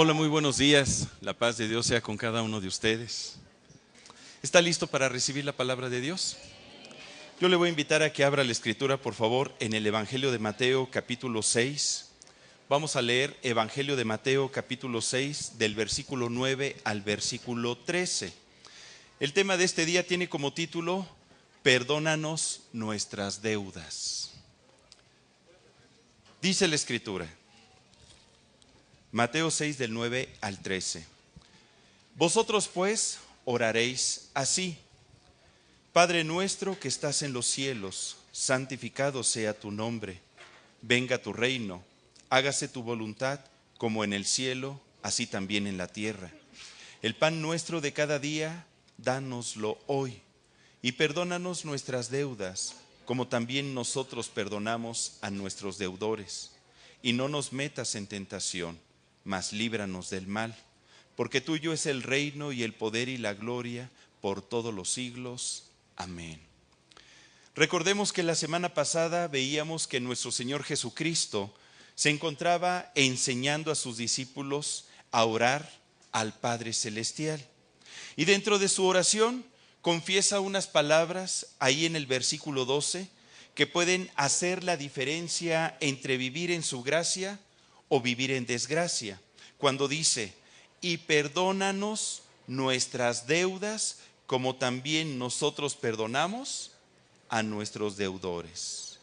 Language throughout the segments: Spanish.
Hola, muy buenos días. La paz de Dios sea con cada uno de ustedes. ¿Está listo para recibir la palabra de Dios? Yo le voy a invitar a que abra la escritura, por favor, en el Evangelio de Mateo, capítulo 6. Vamos a leer Evangelio de Mateo, capítulo 6, del versículo 9 al versículo 13. El tema de este día tiene como título: Perdónanos nuestras deudas. Dice la escritura, Mateo 6, del 9 al 13. Vosotros pues oraréis así: Padre nuestro que estás en los cielos, santificado sea tu nombre. Venga tu reino, hágase tu voluntad, como en el cielo, así también en la tierra. El pan nuestro de cada día, dánoslo hoy. Y perdónanos nuestras deudas, como también nosotros perdonamos a nuestros deudores. Y no nos metas en tentación, mas líbranos del mal. Porque tuyo es el reino y el poder y la gloria por todos los siglos. Amén. Recordemos que la semana pasada veíamos que nuestro Señor Jesucristo se encontraba enseñando a sus discípulos a orar al Padre Celestial. Y dentro de su oración confiesa unas palabras ahí en el versículo 12 que pueden hacer la diferencia entre vivir en su gracia o vivir en desgracia. Cuando dice: y perdónanos nuestras deudas, como también nosotros perdonamos a nuestros deudores.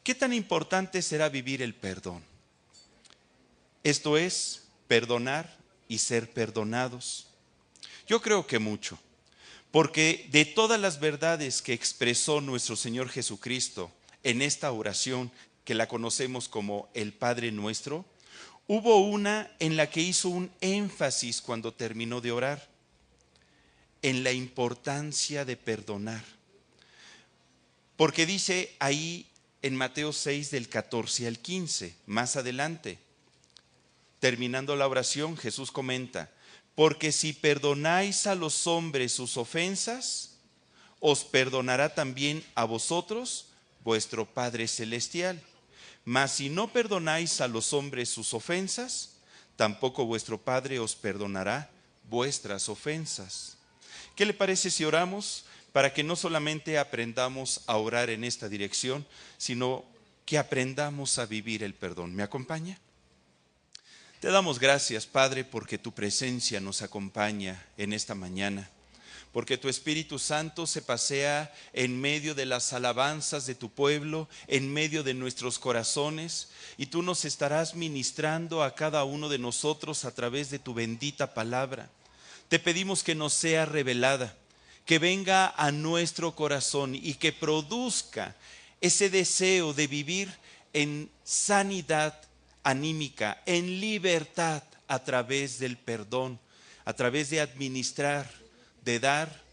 ¿Qué tan importante será vivir el perdón? Esto es, perdonar y ser perdonados. Yo creo que mucho, porque de todas las verdades que expresó nuestro Señor Jesucristo en esta oración, que la conocemos como el Padre Nuestro, hubo una en la que hizo un énfasis cuando terminó de orar, en la importancia de perdonar. Porque dice ahí en Mateo 6 del 14 al 15, más adelante, terminando la oración, Jesús comenta: porque si perdonáis a los hombres sus ofensas, os perdonará también a vosotros vuestro Padre Celestial. Mas si no perdonáis a los hombres sus ofensas, tampoco vuestro Padre os perdonará vuestras ofensas. ¿Qué le parece si oramos para que no solamente aprendamos a orar en esta dirección, sino que aprendamos a vivir el perdón? ¿Me acompaña? Te damos gracias, Padre, porque tu presencia nos acompaña en esta mañana, porque tu Espíritu Santo se pasea en medio de las alabanzas de tu pueblo, en medio de nuestros corazones, y tú nos estarás ministrando a cada uno de nosotros a través de tu bendita palabra. Te pedimos que nos sea revelada, que venga a nuestro corazón y que produzca ese deseo de vivir en sanidad anímica, en libertad, a través del perdón, a través de administrar, de dar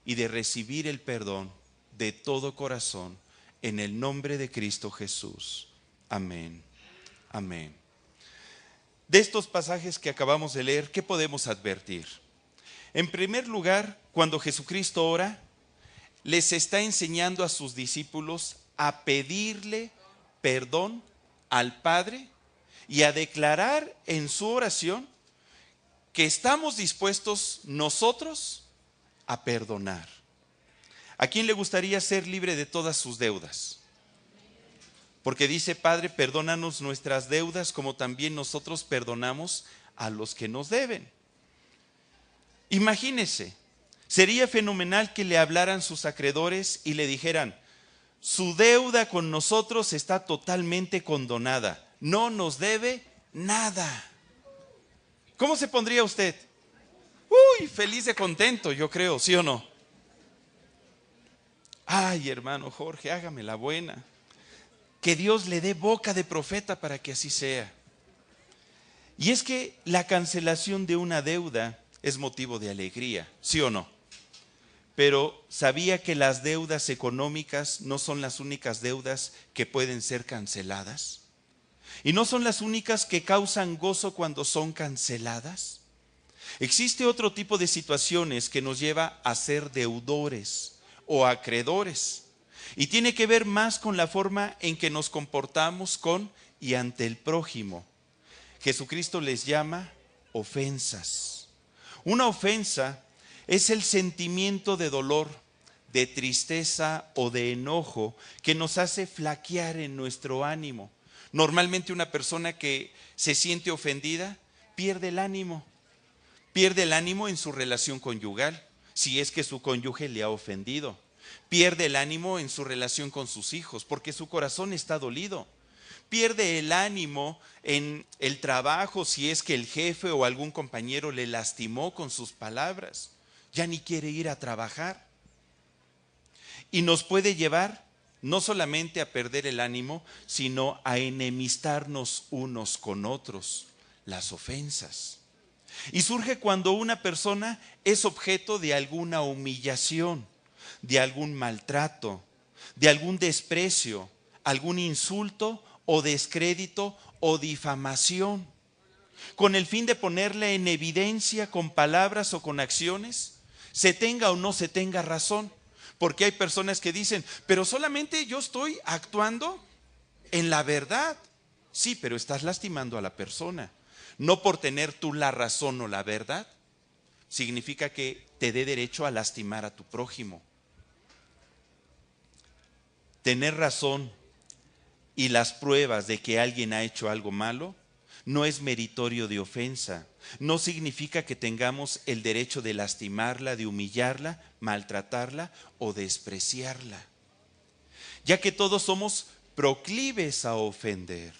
y de recibir el perdón de todo corazón, en el nombre de Cristo Jesús. Amén. Amén. De estos pasajes que acabamos de leer, ¿qué podemos advertir? En primer lugar, cuando Jesucristo ora, les está enseñando a sus discípulos a pedirle perdón al Padre y a declarar en su oración que estamos dispuestos nosotros a perdonar. ¿A quién le gustaría ser libre de todas sus deudas? Porque dice: Padre, perdónanos nuestras deudas, como también nosotros perdonamos a los que nos deben. Imagínese, sería fenomenal que le hablaran sus acreedores y le dijeran: su deuda con nosotros está totalmente condonada, no nos debe nada. ¿Cómo se pondría usted? Uy, feliz de contento, yo creo, ¿sí o no? Ay, hermano Jorge, hágame la buena. Que Dios le dé boca de profeta para que así sea. Y es que la cancelación de una deuda es motivo de alegría, ¿sí o no? Pero ¿sabía que las deudas económicas no son las únicas deudas que pueden ser canceladas? ¿Y no son las únicas que causan gozo cuando son canceladas? Existe otro tipo de situaciones que nos lleva a ser deudores o acreedores, y tiene que ver más con la forma en que nos comportamos con y ante el prójimo. Jesucristo les llama ofensas. Una ofensa es el sentimiento de dolor, de tristeza o de enojo que nos hace flaquear en nuestro ánimo. Normalmente una persona que se siente ofendida pierde el ánimo. Pierde el ánimo en su relación conyugal, si es que su cónyuge le ha ofendido. Pierde el ánimo en su relación con sus hijos, porque su corazón está dolido. Pierde el ánimo en el trabajo, si es que el jefe o algún compañero le lastimó con sus palabras. Ya ni quiere ir a trabajar. Y nos puede llevar no solamente a perder el ánimo, sino a enemistarnos unos con otros, las ofensas. Y surge cuando una persona es objeto de alguna humillación, de algún maltrato, de algún desprecio, algún insulto o descrédito o difamación, con el fin de ponerle en evidencia con palabras o con acciones, se tenga o no se tenga razón. Porque hay personas que dicen, pero solamente yo estoy actuando en la verdad. Sí, pero estás lastimando a la persona. No por tener tú la razón o la verdad, significa que te dé derecho a lastimar a tu prójimo. Tener razón y las pruebas de que alguien ha hecho algo malo no es meritorio de ofensa. No significa que tengamos el derecho de lastimarla, de humillarla, maltratarla o despreciarla. Ya que todos somos proclives a ofender.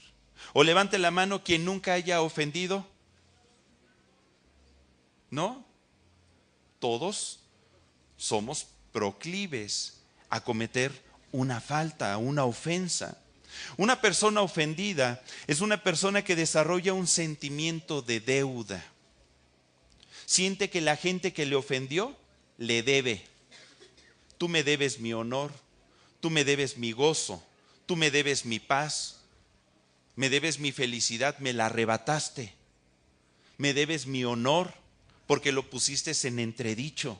O levante la mano quien nunca haya ofendido. ¿No? Todos somos proclives a cometer una falta, una ofensa. Una persona ofendida es una persona que desarrolla un sentimiento de deuda. Siente que la gente que le ofendió le debe. Tú me debes mi honor, tú me debes mi gozo, tú me debes mi paz, me debes mi felicidad, me la arrebataste. Me debes mi honor porque lo pusiste en entredicho.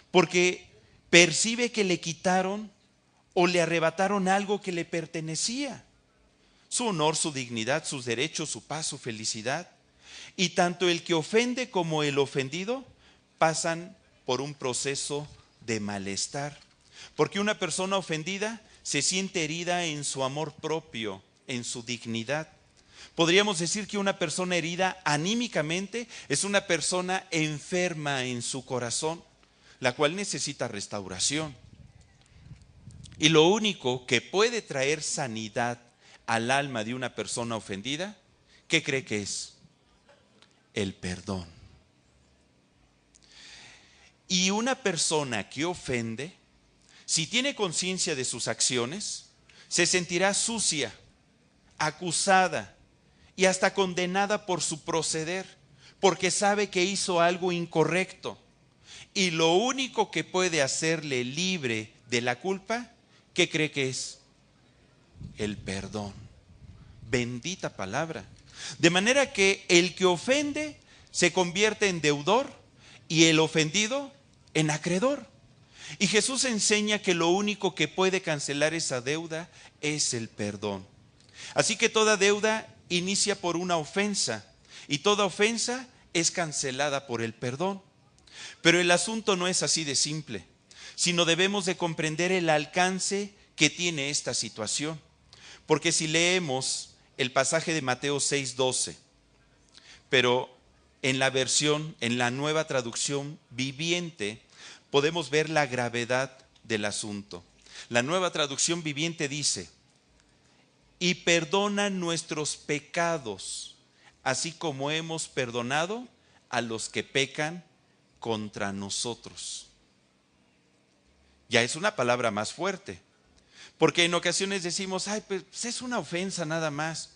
Porque percibe que le quitaron o le arrebataron algo que le pertenecía. Su honor, su dignidad, sus derechos, su paz, su felicidad. Y tanto el que ofende como el ofendido pasan por un proceso de malestar. Porque una persona ofendida se siente herida en su amor propio, en su dignidad. Podríamos decir que una persona herida anímicamente es una persona enferma en su corazón, la cual necesita restauración. Y lo único que puede traer sanidad al alma de una persona ofendida, ¿qué cree que es? El perdón. Y una persona que ofende, si tiene conciencia de sus acciones, se sentirá sucia, acusada y hasta condenada por su proceder, porque sabe que hizo algo incorrecto. Y lo único que puede hacerle libre de la culpa, ¿qué cree que es? El perdón. Bendita palabra. De manera que el que ofende se convierte en deudor y el ofendido en acreedor. Y Jesús enseña que lo único que puede cancelar esa deuda es el perdón. Así que toda deuda inicia por una ofensa y toda ofensa es cancelada por el perdón. Pero el asunto no es así de simple, sino debemos de comprender el alcance que tiene esta situación. Porque si leemos el pasaje de Mateo 6:12, pero en la nueva traducción viviente, podemos ver la gravedad del asunto. La nueva traducción viviente dice: y perdona nuestros pecados, así como hemos perdonado a los que pecan contra nosotros. Ya es una palabra más fuerte, porque en ocasiones decimos, ay, pues es una ofensa nada más.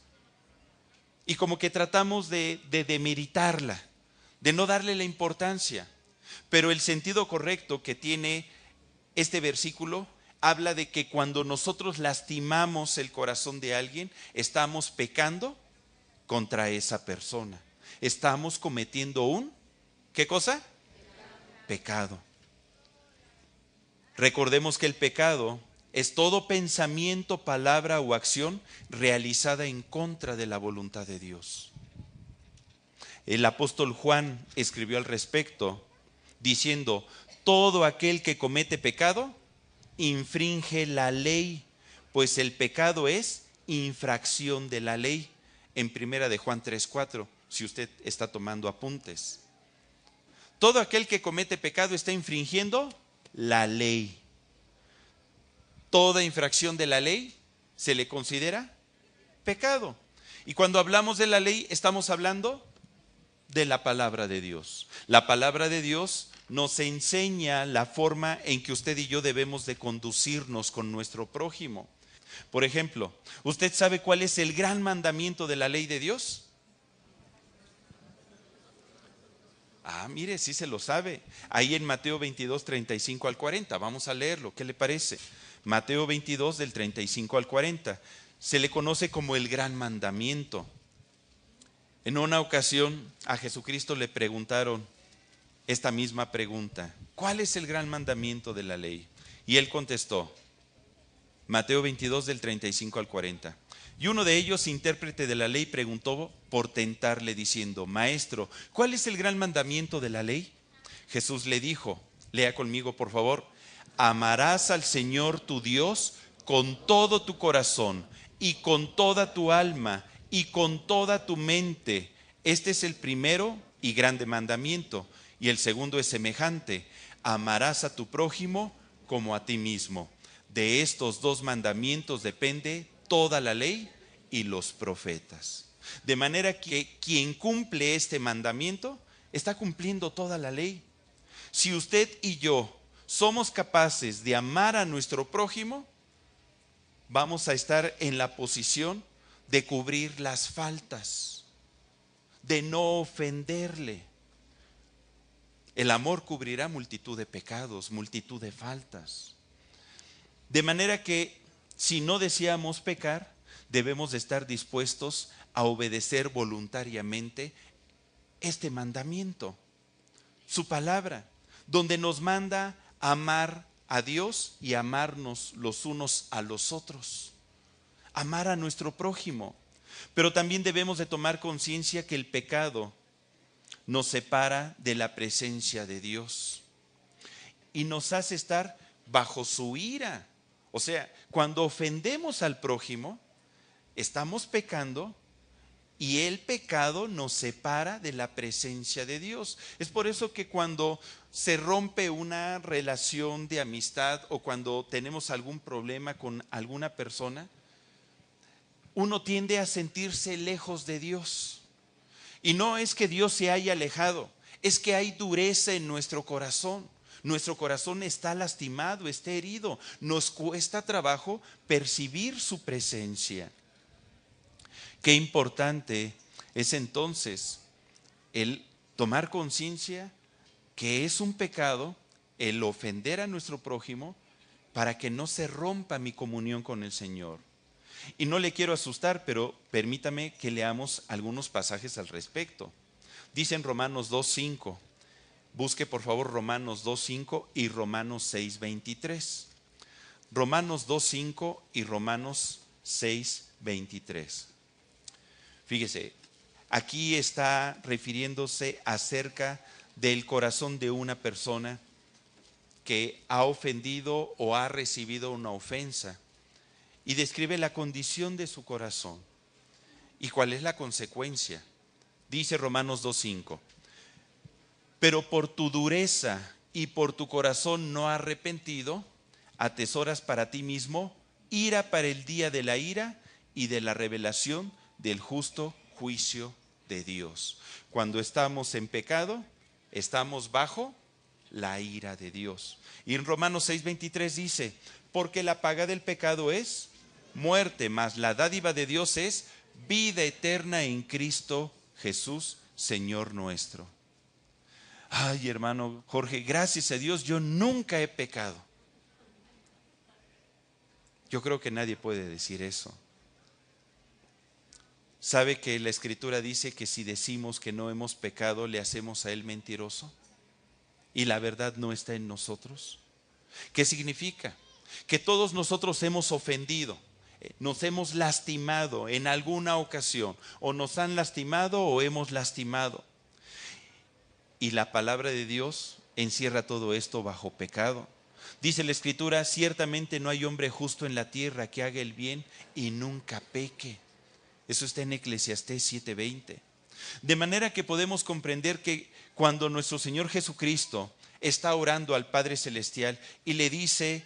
Y como que tratamos de demeritarla, de no darle la importancia. Pero el sentido correcto que tiene este versículo habla de que cuando nosotros lastimamos el corazón de alguien, estamos pecando contra esa persona. Estamos cometiendo ¿qué cosa? Pecado. Recordemos que el pecado es todo pensamiento, palabra o acción realizada en contra de la voluntad de Dios. El apóstol Juan escribió al respecto diciendo: todo aquel que comete pecado infringe la ley, pues el pecado es infracción de la ley. En primera de Juan 3:4, si usted está tomando apuntes. Todo aquel que comete pecado está infringiendo la ley. Toda infracción de la ley se le considera pecado. Y cuando hablamos de la ley, estamos hablando de la palabra de Dios. La palabra de Dios nos enseña la forma en que usted y yo debemos de conducirnos con nuestro prójimo. Por ejemplo, ¿usted sabe cuál es el gran mandamiento de la ley de Dios? Mire, sí se lo sabe. Ahí en Mateo 22, 35 al 40. Vamos a leerlo. ¿Qué le parece? Mateo 22, del 35 al 40. Se le conoce como el gran mandamiento. En una ocasión a Jesucristo le preguntaron esta misma pregunta: ¿cuál es el gran mandamiento de la ley? Y él contestó, Mateo 22 del 35 al 40. Y uno de ellos, intérprete de la ley, preguntó por tentarle diciendo: Maestro, ¿cuál es el gran mandamiento de la ley? Jesús le dijo, lea conmigo por favor: amarás al Señor tu Dios con todo tu corazón y con toda tu alma y con toda tu mente. Este es el primero y grande mandamiento. Y el segundo es semejante: amarás a tu prójimo como a ti mismo. De estos dos mandamientos depende toda la ley y los profetas. De manera que quien cumple este mandamiento está cumpliendo toda la ley. Si usted y yo somos capaces de amar a nuestro prójimo, vamos a estar en la posición de cubrir las faltas, de no ofenderle. El amor cubrirá multitud de pecados, multitud de faltas. De manera que si no deseamos pecar, debemos de estar dispuestos a obedecer voluntariamente este mandamiento, su palabra, donde nos manda a amar a Dios y amarnos los unos a los otros, amar a nuestro prójimo. Pero también debemos de tomar conciencia que el pecado nos separa de la presencia de Dios y nos hace estar bajo su ira. O sea, cuando ofendemos al prójimo, estamos pecando y el pecado nos separa de la presencia de Dios. Es por eso que cuando se rompe una relación de amistad o cuando tenemos algún problema con alguna persona, uno tiende a sentirse lejos de Dios. Y no es que Dios se haya alejado, es que hay dureza en nuestro corazón. Nuestro corazón está lastimado, está herido. Nos cuesta trabajo percibir su presencia. Qué importante es entonces el tomar conciencia que es un pecado el ofender a nuestro prójimo para que no se rompa mi comunión con el Señor. Y no le quiero asustar, pero permítame que leamos algunos pasajes al respecto. Dice en Romanos 2:5. Busque por favor Romanos 2:5 y Romanos 6:23. Romanos 2:5 y Romanos 6:23. Fíjese, aquí está refiriéndose acerca del corazón de una persona que ha ofendido o ha recibido una ofensa y describe la condición de su corazón y cuál es la consecuencia. Dice Romanos 2:5. Pero por tu dureza y por tu corazón no arrepentido, atesoras para ti mismo ira para el día de la ira y de la revelación del justo juicio de Dios. Cuando estamos en pecado, estamos bajo la ira de Dios. Y en Romanos 6:23 dice: porque la paga del pecado es muerte, mas la dádiva de Dios es vida eterna en Cristo Jesús, Señor nuestro. Ay, hermano Jorge, gracias a Dios yo nunca he pecado. Yo creo que nadie puede decir eso. ¿Sabe que la Escritura dice que si decimos que no hemos pecado, le hacemos a Él mentiroso? Y la verdad no está en nosotros. ¿Qué significa? que todos nosotros hemos ofendido, nos hemos lastimado en alguna ocasión, o nos han lastimado o hemos lastimado. Y la palabra de Dios encierra todo esto bajo pecado. Dice la Escritura, ciertamente no hay hombre justo en la tierra que haga el bien y nunca peque. Eso está en Eclesiastés 7:20. De manera que podemos comprender que cuando nuestro Señor Jesucristo está orando al Padre Celestial y le dice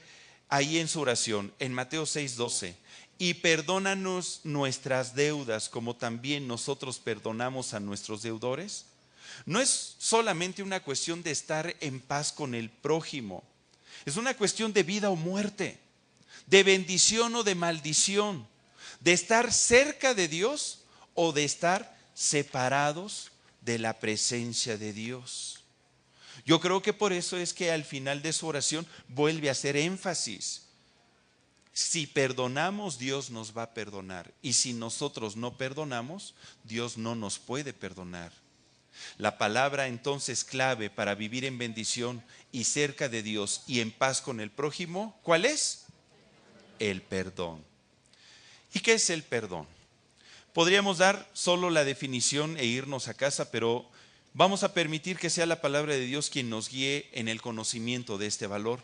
ahí en su oración, en Mateo 6:12, y perdónanos nuestras deudas como también nosotros perdonamos a nuestros deudores, no es solamente una cuestión de estar en paz con el prójimo, es una cuestión de vida o muerte, de bendición o de maldición, de estar cerca de Dios o de estar separados de la presencia de Dios. Yo creo que por eso es que al final de su oración vuelve a hacer énfasis. Si perdonamos, Dios nos va a perdonar. Y si nosotros no perdonamos, Dios no nos puede perdonar. La palabra entonces clave para vivir en bendición y cerca de Dios y en paz con el prójimo, ¿cuál es? El perdón. ¿Y qué es el perdón? Podríamos dar solo la definición e irnos a casa, pero vamos a permitir que sea la palabra de Dios quien nos guíe en el conocimiento de este valor.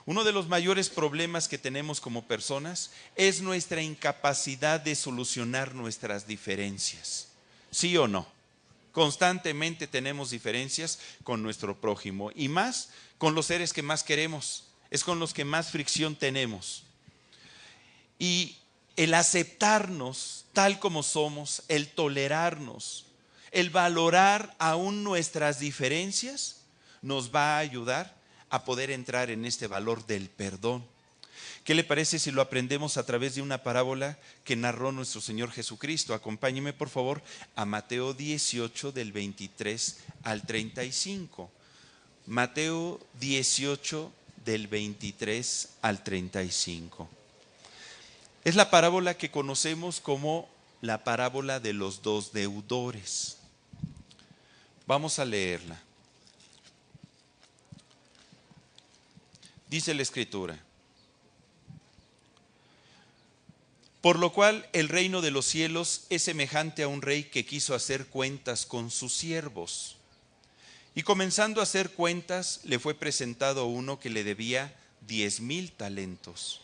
Uno de los mayores problemas que tenemos como personas es nuestra incapacidad de solucionar nuestras diferencias. ¿Sí o no? Constantemente tenemos diferencias con nuestro prójimo y más con los seres que más queremos. Es con los que más fricción tenemos. Y el aceptarnos tal como somos, el tolerarnos, el valorar aún nuestras diferencias, nos va a ayudar a poder entrar en este valor del perdón. ¿Qué le parece si lo aprendemos a través de una parábola que narró nuestro Señor Jesucristo? Acompáñeme por favor a Mateo 18 del 23 al 35. Mateo 18 del 23 al 35. Es la parábola que conocemos como la parábola de los dos deudores. Vamos a leerla. Dice la Escritura: por lo cual el reino de los cielos es semejante a un rey que quiso hacer cuentas con sus siervos. Y comenzando a hacer cuentas, le fue presentado uno que le debía 10,000 talentos.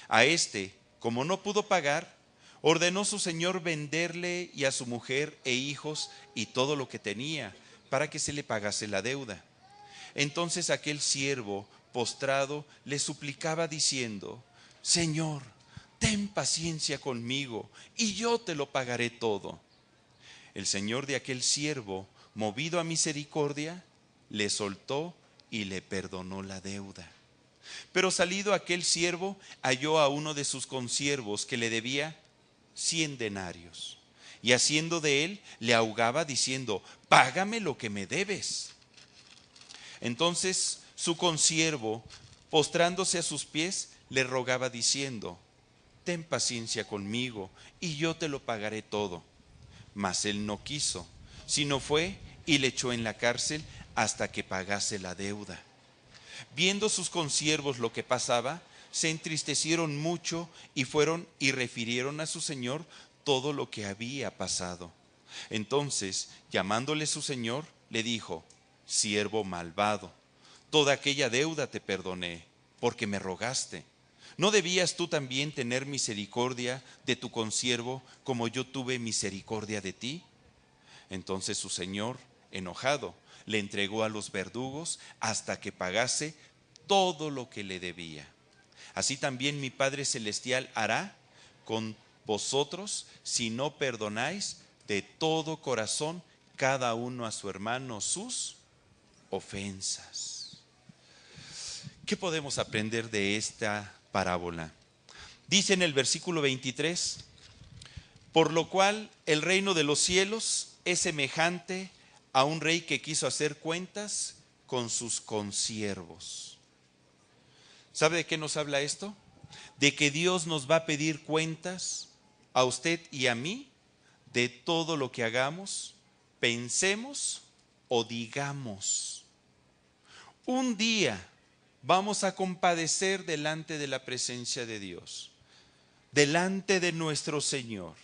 A este, como no pudo pagar, ordenó su señor venderle y a su mujer e hijos y todo lo que tenía, para que se le pagase la deuda. Entonces aquel siervo, postrado, le suplicaba diciendo: Señor, ten paciencia conmigo, y yo te lo pagaré todo. El señor de aquel siervo, movido a misericordia, le soltó y le perdonó la deuda. Pero salido aquel siervo, halló a uno de sus consiervos que le debía 100 denarios. Y haciendo de él, le ahogaba diciendo: págame lo que me debes. Entonces su consiervo, postrándose a sus pies, le rogaba diciendo: ten paciencia conmigo, y yo te lo pagaré todo. Mas él no quiso, sino fue y le echó en la cárcel hasta que pagase la deuda. Viendo sus consiervos lo que pasaba, se entristecieron mucho y fueron y refirieron a su señor todo lo que había pasado. Entonces, llamándole su señor, le dijo: siervo malvado, toda aquella deuda te perdoné, porque me rogaste. ¿No debías tú también tener misericordia de tu consiervo como yo tuve misericordia de ti? Entonces su señor, enojado, le entregó a los verdugos hasta que pagase todo lo que le debía. Así también mi Padre Celestial hará con vosotros si no perdonáis de todo corazón cada uno a su hermano sus ofensas. ¿Qué podemos aprender de esta parábola? Dice en el versículo 23: por lo cual el reino de los cielos es semejante a un rey que quiso hacer cuentas con sus consiervos. ¿Sabe de qué nos habla esto? De que Dios nos va a pedir cuentas a usted y a mí de todo lo que hagamos, pensemos o digamos. Un día vamos a compadecer delante de la presencia de Dios, delante de nuestro Señor,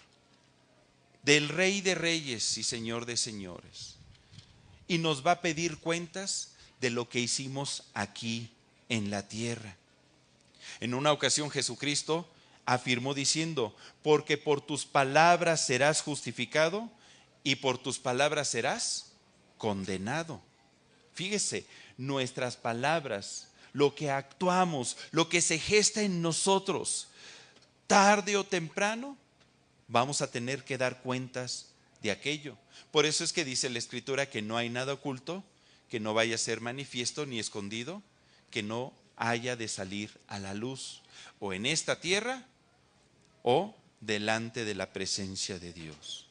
del Rey de Reyes y Señor de Señores. Y nos va a pedir cuentas de lo que hicimos aquí en la tierra. En una ocasión Jesucristo afirmó diciendo: porque por tus palabras serás justificado y por tus palabras serás condenado. Fíjese, nuestras palabras, lo que actuamos, lo que se gesta en nosotros, tarde o temprano vamos a tener que dar cuentas de aquello. Por eso es que dice la Escritura que no hay nada oculto que no vaya a ser manifiesto, ni escondido que no haya de salir a la luz, o en esta tierra o delante de la presencia de Dios.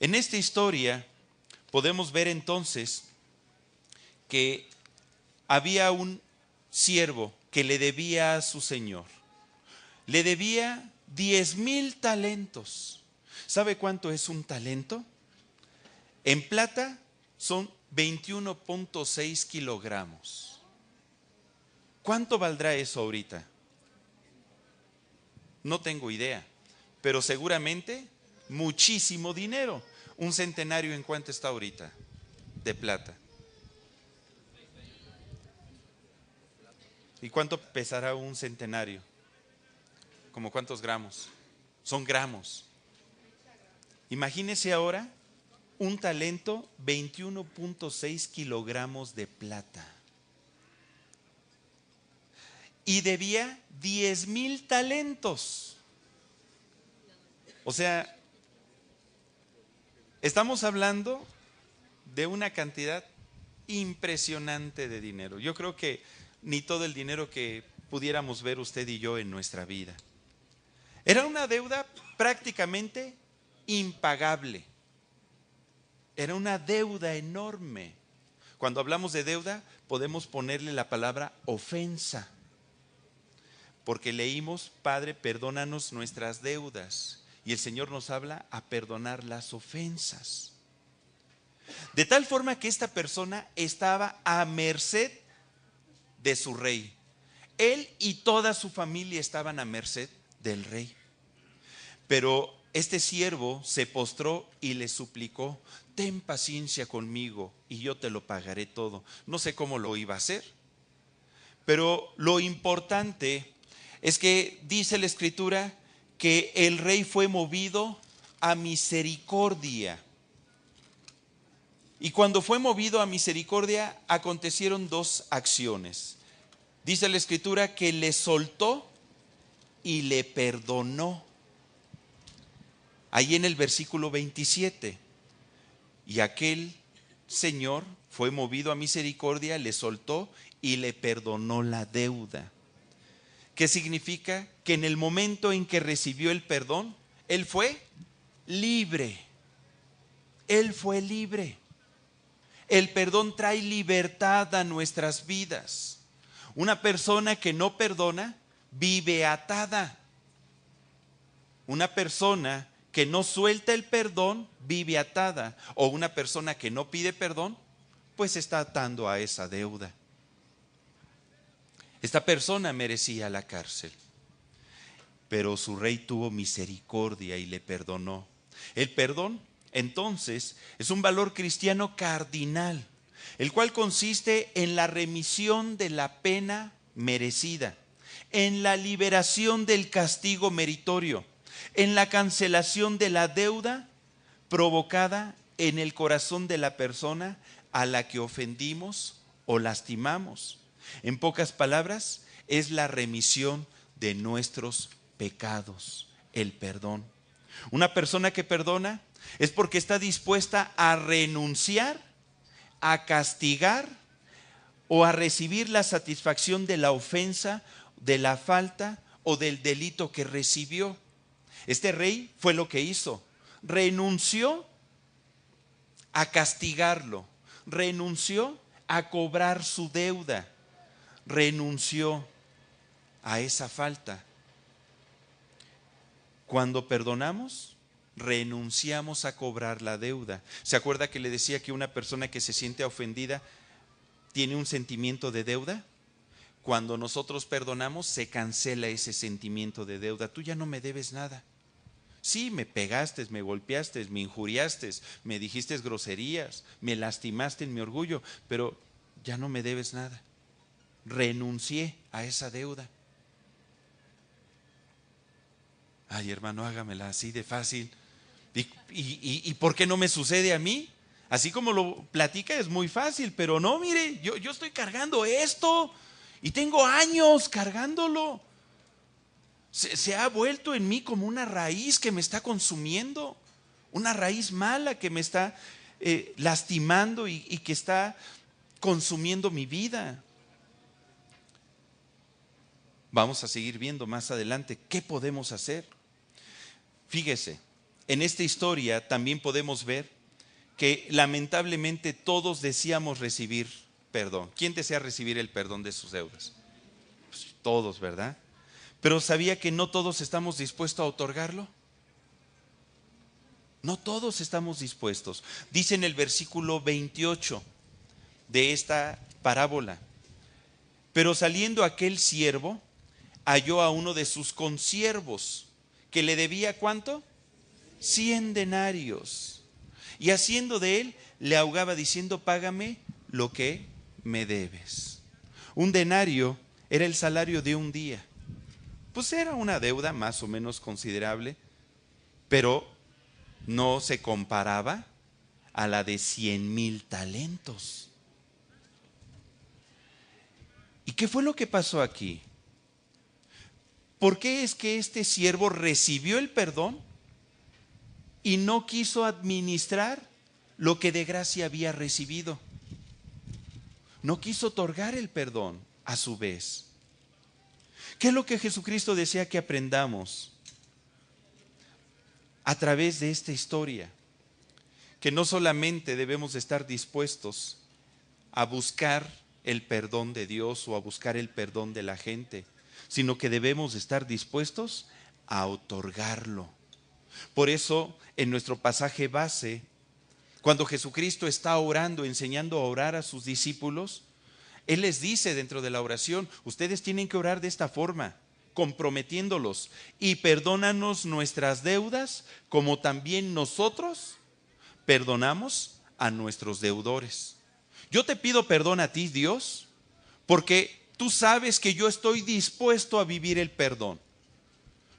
En esta historia podemos ver entonces que había un siervo que le debía a su señor. Le debía 10,000 talentos. ¿Sabe cuánto es un talento? En plata son 21.6 kilogramos. ¿Cuánto valdrá eso ahorita? No tengo idea, pero seguramente muchísimo dinero. Un centenario, ¿en cuánto está ahorita? De plata. ¿Y cuánto pesará un centenario? ¿Cómo cuántos gramos? Son gramos. Imagínese ahora un talento, 21.6 kilogramos de plata. Y debía 10,000 talentos. O sea, estamos hablando de una cantidad impresionante de dinero. Yo creo que ni todo el dinero que pudiéramos ver usted y yo en nuestra vida. Era una deuda prácticamente impagable. Era una deuda enorme. Cuando hablamos de deuda, podemos ponerle la palabra ofensa. Porque leímos: Padre, perdónanos nuestras deudas. Y el Señor nos habla a perdonar las ofensas. De tal forma que esta persona estaba a merced de su rey. Él y toda su familia estaban a merced del rey. Pero este siervo se postró y le suplicó: ten paciencia conmigo y yo te lo pagaré todo. No sé cómo lo iba a hacer, pero lo importante es que dice la Escritura que el rey fue movido a misericordia. Y cuando fue movido a misericordia, acontecieron dos acciones. Dice la Escritura que le soltó y le perdonó. Ahí en el versículo 27. Y aquel señor fue movido a misericordia, le soltó y le perdonó la deuda. ¿Qué significa? Que en el momento en que recibió el perdón, él fue libre. Él fue libre. El perdón trae libertad a nuestras vidas. Una persona que no perdona vive atada. Una persona que no suelta el perdón vive atada. O una persona que no pide perdón, pues está atando a esa deuda. Esta persona merecía la cárcel, pero su rey tuvo misericordia y le perdonó. El perdón, entonces, es un valor cristiano cardinal, el cual consiste en la remisión de la pena merecida, en la liberación del castigo meritorio, en la cancelación de la deuda provocada en el corazón de la persona a la que ofendimos o lastimamos. En pocas palabras, es la remisión de nuestros pecados, el perdón. Una persona que perdona es porque está dispuesta a renunciar, a castigar o a recibir la satisfacción de la ofensa, de la falta o del delito que recibió. Este rey fue lo que hizo. Renunció a castigarlo, renunció a cobrar su deuda, renunció a esa falta. Cuando perdonamos, renunciamos a cobrar la deuda. ¿Se acuerda que le decía que una persona que se siente ofendida tiene un sentimiento de deuda? Cuando nosotros perdonamos, se cancela ese sentimiento de deuda. Tú ya no me debes nada. Sí, me pegaste, me golpeaste, me injuriaste, me dijiste groserías, me lastimaste en mi orgullo, pero ya no me debes nada. Renuncié a esa deuda. Ay, hermano, hágamela así de fácil. ¿Y por qué no me sucede a mí? Así como lo platica es muy fácil, pero no, mire, yo estoy cargando esto y tengo años cargándolo. Se ha vuelto en mí como una raíz que me está consumiendo, una raíz mala que me está lastimando y que está consumiendo mi vida. Vamos a seguir viendo más adelante qué podemos hacer. Fíjese, en esta historia también podemos ver que lamentablemente todos deseamos recibir perdón. ¿Quién desea recibir el perdón de sus deudas? Pues todos, ¿verdad? Pero ¿sabía que no todos estamos dispuestos a otorgarlo? No todos estamos dispuestos. Dice en el versículo 28 de esta parábola: pero saliendo aquel siervo, halló a uno de sus consiervos que le debía ¿cuánto? 100 denarios. Y haciendo de él, le ahogaba diciendo: págame lo que me debes. Un denario era el salario de un día. Pues era una deuda más o menos considerable, pero no se comparaba a la de 100,000 talentos. ¿Y qué fue lo que pasó aquí? ¿Por qué es que este siervo recibió el perdón y no quiso administrar lo que de gracia había recibido? No quiso otorgar el perdón a su vez. ¿Qué es lo que Jesucristo desea que aprendamos a través de esta historia? Que no solamente debemos de estar dispuestos a buscar el perdón de Dios o a buscar el perdón de la gente, sino que debemos de estar dispuestos a otorgarlo. Por eso, en nuestro pasaje base, cuando Jesucristo está orando, enseñando a orar a sus discípulos, Él les dice dentro de la oración: ustedes tienen que orar de esta forma, comprometiéndolos: y perdónanos nuestras deudas, como también nosotros perdonamos a nuestros deudores. Yo te pido perdón a ti, Dios, porque tú sabes que yo estoy dispuesto a vivir el perdón.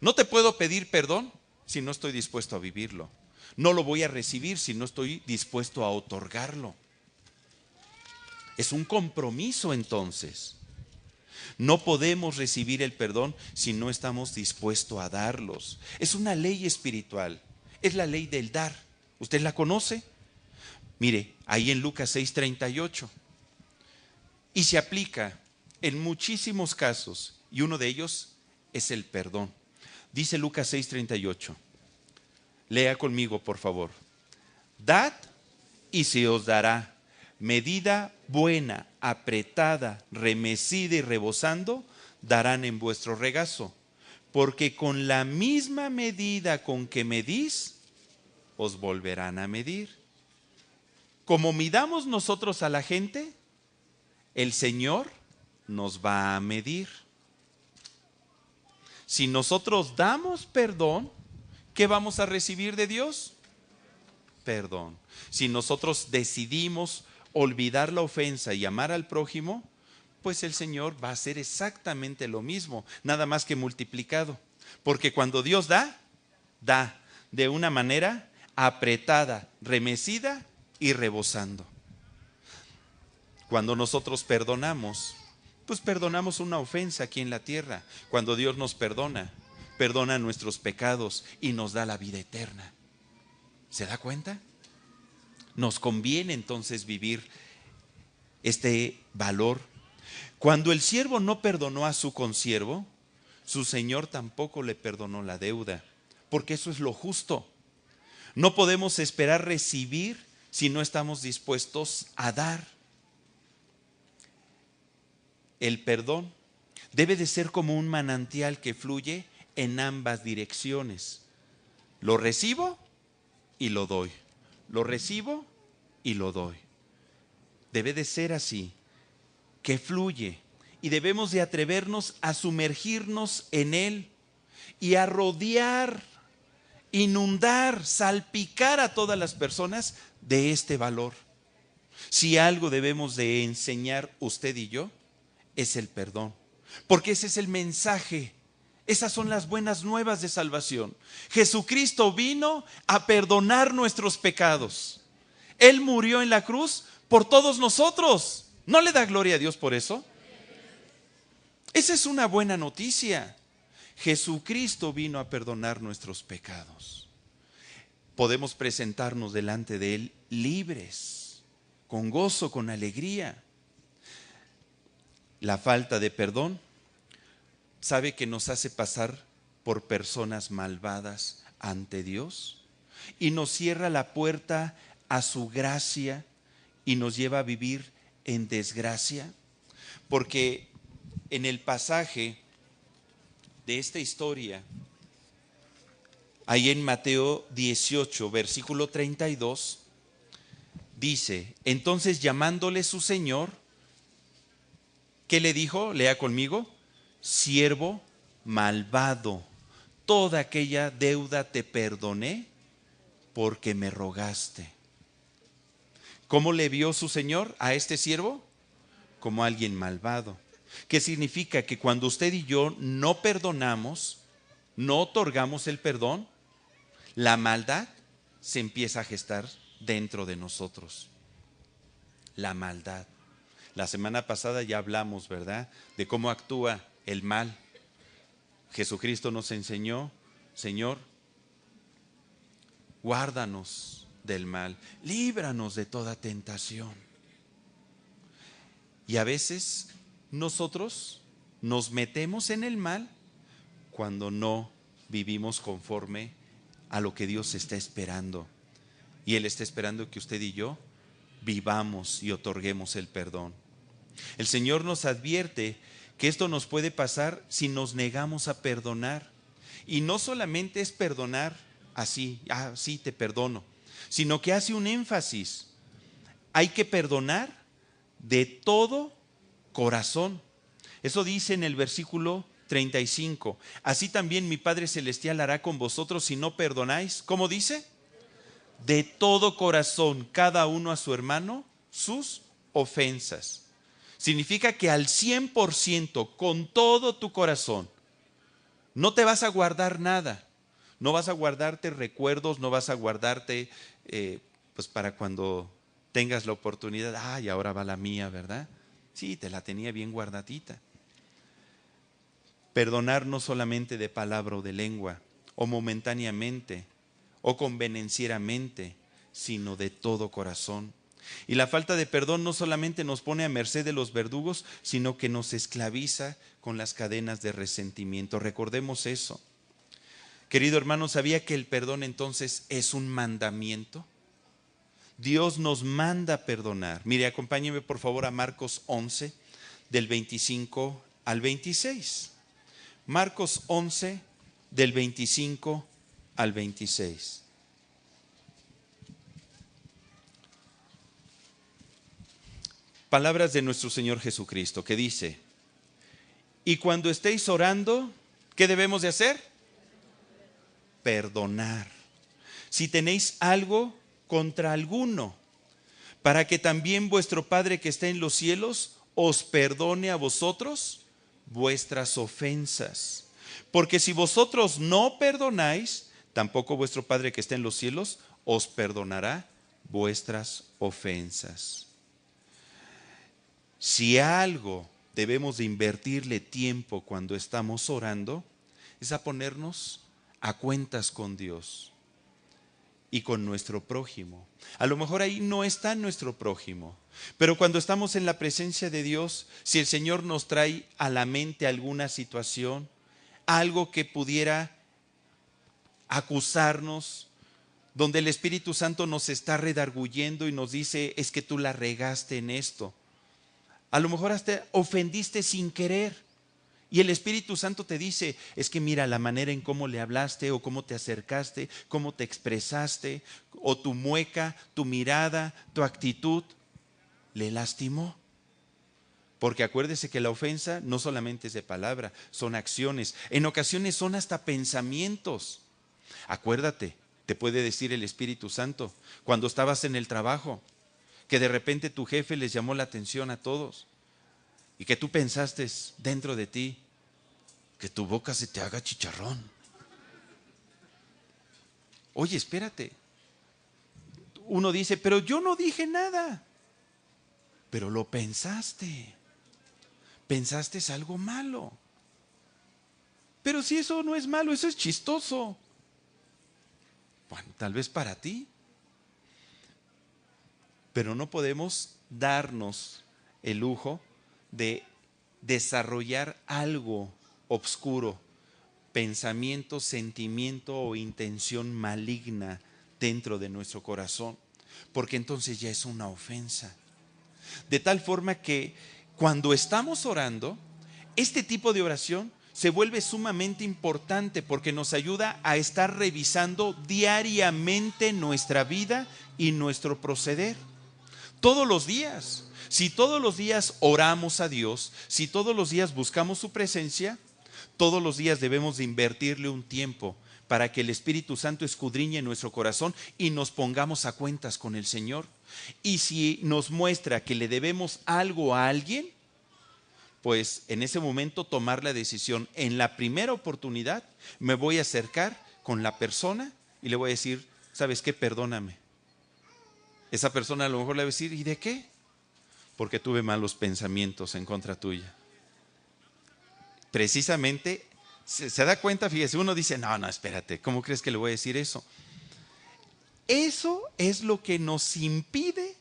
No te puedo pedir perdón si no estoy dispuesto a vivirlo. No lo voy a recibir si no estoy dispuesto a otorgarlo. Es un compromiso entonces. No podemos recibir el perdón si no estamos dispuestos a darlos. Es una ley espiritual. Es la ley del dar. ¿Usted la conoce? Mire, ahí en Lucas 6:38. Y se aplica en muchísimos casos, y uno de ellos es el perdón. Dice Lucas 6:38. Lea conmigo, por favor. Dad y se os dará. Medida buena, apretada, remecida y rebosando, darán en vuestro regazo. Porque con la misma medida con que medís, os volverán a medir. Como midamos nosotros a la gente, el Señor nos va a medir. Si nosotros damos perdón, ¿qué vamos a recibir de Dios? Perdón. Si nosotros decidimos olvidar la ofensa y amar al prójimo, pues el Señor va a hacer exactamente lo mismo, nada más que multiplicado. Porque cuando Dios da, da de una manera apretada, remecida y rebosando. Cuando nosotros perdonamos, pues perdonamos una ofensa aquí en la tierra. Cuando Dios nos perdona, perdona nuestros pecados y nos da la vida eterna. ¿Se da cuenta? Nos conviene entonces vivir este valor. Cuando el siervo no perdonó a su consiervo, su señor tampoco le perdonó la deuda, porque eso es lo justo. No podemos esperar recibir si no estamos dispuestos a dar. El perdón debe de ser como un manantial que fluye en ambas direcciones. Lo recibo y lo doy. Lo recibo y lo doy. Debe de ser así. que fluye y debemos de atrevernos a sumergirnos en él y a rodear, inundar, salpicar a todas las personas de este valor. Si algo debemos de enseñar usted y yo, es el perdón, porque ese es el mensaje. Esas son las buenas nuevas de salvación. Jesucristo vino a perdonar nuestros pecados. Él murió en la cruz por todos nosotros. ¿No le da gloria a Dios por eso? Esa es una buena noticia. Jesucristo vino a perdonar nuestros pecados. Podemos presentarnos delante de Él libres, con gozo, con alegría. La falta de perdón, ¿sabe que nos hace pasar por personas malvadas ante Dios? Y nos cierra la puerta a su gracia y nos lleva a vivir en desgracia. Porque en el pasaje de esta historia, ahí en Mateo 18, versículo 32, dice: entonces llamándole su señor, ¿qué le dijo? Lea conmigo: siervo malvado, toda aquella deuda te perdoné porque me rogaste. ¿Cómo le vio su señor a este siervo? Como alguien malvado. ¿Qué significa? Que cuando usted y yo no perdonamos, no otorgamos el perdón, la maldad se empieza a gestar dentro de nosotros. La maldad. La semana pasada ya hablamos, ¿verdad?, de cómo actúa el mal. Jesucristo nos enseñó: Señor, guárdanos del mal, líbranos de toda tentación. Y a veces nosotros nos metemos en el mal cuando no vivimos conforme a lo que Dios está esperando. Y Él está esperando que usted y yo vivamos y otorguemos el perdón. El Señor nos advierte que esto nos puede pasar si nos negamos a perdonar. Y no solamente es perdonar así, sí, te perdono, sino que hace un énfasis. Hay que perdonar de todo corazón. Eso dice en el versículo 35. Así también mi Padre Celestial hará con vosotros si no perdonáis. ¿Cómo dice? De todo corazón, cada uno a su hermano, sus ofensas. Significa que al 100%, con todo tu corazón, no te vas a guardar nada. No vas a guardarte recuerdos, no vas a guardarte pues para cuando tengas la oportunidad. Ay, ahora va la mía, ¿verdad? Sí, te la tenía bien guardadita. Perdonar no solamente de palabra o de lengua, o momentáneamente, o convenencieramente, sino de todo corazón. Y la falta de perdón no solamente nos pone a merced de los verdugos, sino que nos esclaviza con las cadenas de resentimiento. Recordemos eso. Querido hermano, ¿sabía que el perdón entonces es un mandamiento? Dios nos manda perdonar. Mire, acompáñeme por favor a Marcos 11, del 25 al 26. Marcos 11, del 25 al 26. Palabras de nuestro Señor Jesucristo, que dice: y cuando estéis orando, ¿qué debemos de hacer? Perdonar. Si tenéis algo contra alguno, para que también vuestro Padre que está en los cielos os perdone a vosotros vuestras ofensas. Porque si vosotros no perdonáis, tampoco vuestro Padre que está en los cielos os perdonará vuestras ofensas. Si algo debemos de invertirle tiempo cuando estamos orando, es a ponernos a cuentas con Dios y con nuestro prójimo. A lo mejor ahí no está nuestro prójimo, pero cuando estamos en la presencia de Dios, si el Señor nos trae a la mente alguna situación, algo que pudiera acusarnos, donde el Espíritu Santo nos está redarguyendo y nos dice: es que tú la regaste en esto. A lo mejor hasta ofendiste sin querer. Y el Espíritu Santo te dice: es que mira la manera en cómo le hablaste, o cómo te acercaste, cómo te expresaste, o tu mueca, tu mirada, tu actitud, le lastimó. Porque acuérdese que la ofensa no solamente es de palabra, son acciones. En ocasiones son hasta pensamientos. Acuérdate, te puede decir el Espíritu Santo, cuando estabas en el trabajo, que de repente tu jefe les llamó la atención a todos y que tú pensaste dentro de ti que tu boca se te haga chicharrón. Oye, espérate. Uno dice, pero yo no dije nada. Pero lo pensaste. Pensaste algo malo. Pero si eso no es malo, eso es chistoso. Bueno, tal vez para ti. Pero no podemos darnos el lujo de desarrollar algo obscuro, pensamiento, sentimiento o intención maligna dentro de nuestro corazón, porque entonces ya es una ofensa. De tal forma que cuando estamos orando, este tipo de oración se vuelve sumamente importante porque nos ayuda a estar revisando diariamente nuestra vida y nuestro proceder. Todos los días. Si todos los días oramos a Dios, si todos los días buscamos su presencia, todos los días debemos de invertirle un tiempo para que el Espíritu Santo escudriñe nuestro corazón y nos pongamos a cuentas con el Señor. Y si nos muestra que le debemos algo a alguien, pues en ese momento tomar la decisión. En la primera oportunidad me voy a acercar con la persona y le voy a decir, ¿sabes qué? Perdóname. Esa persona a lo mejor le va a decir, ¿y de qué? Porque tuve malos pensamientos en contra tuya. Precisamente, se da cuenta, fíjese, uno dice, no, espérate, ¿cómo crees que le voy a decir eso? Eso es lo que nos impide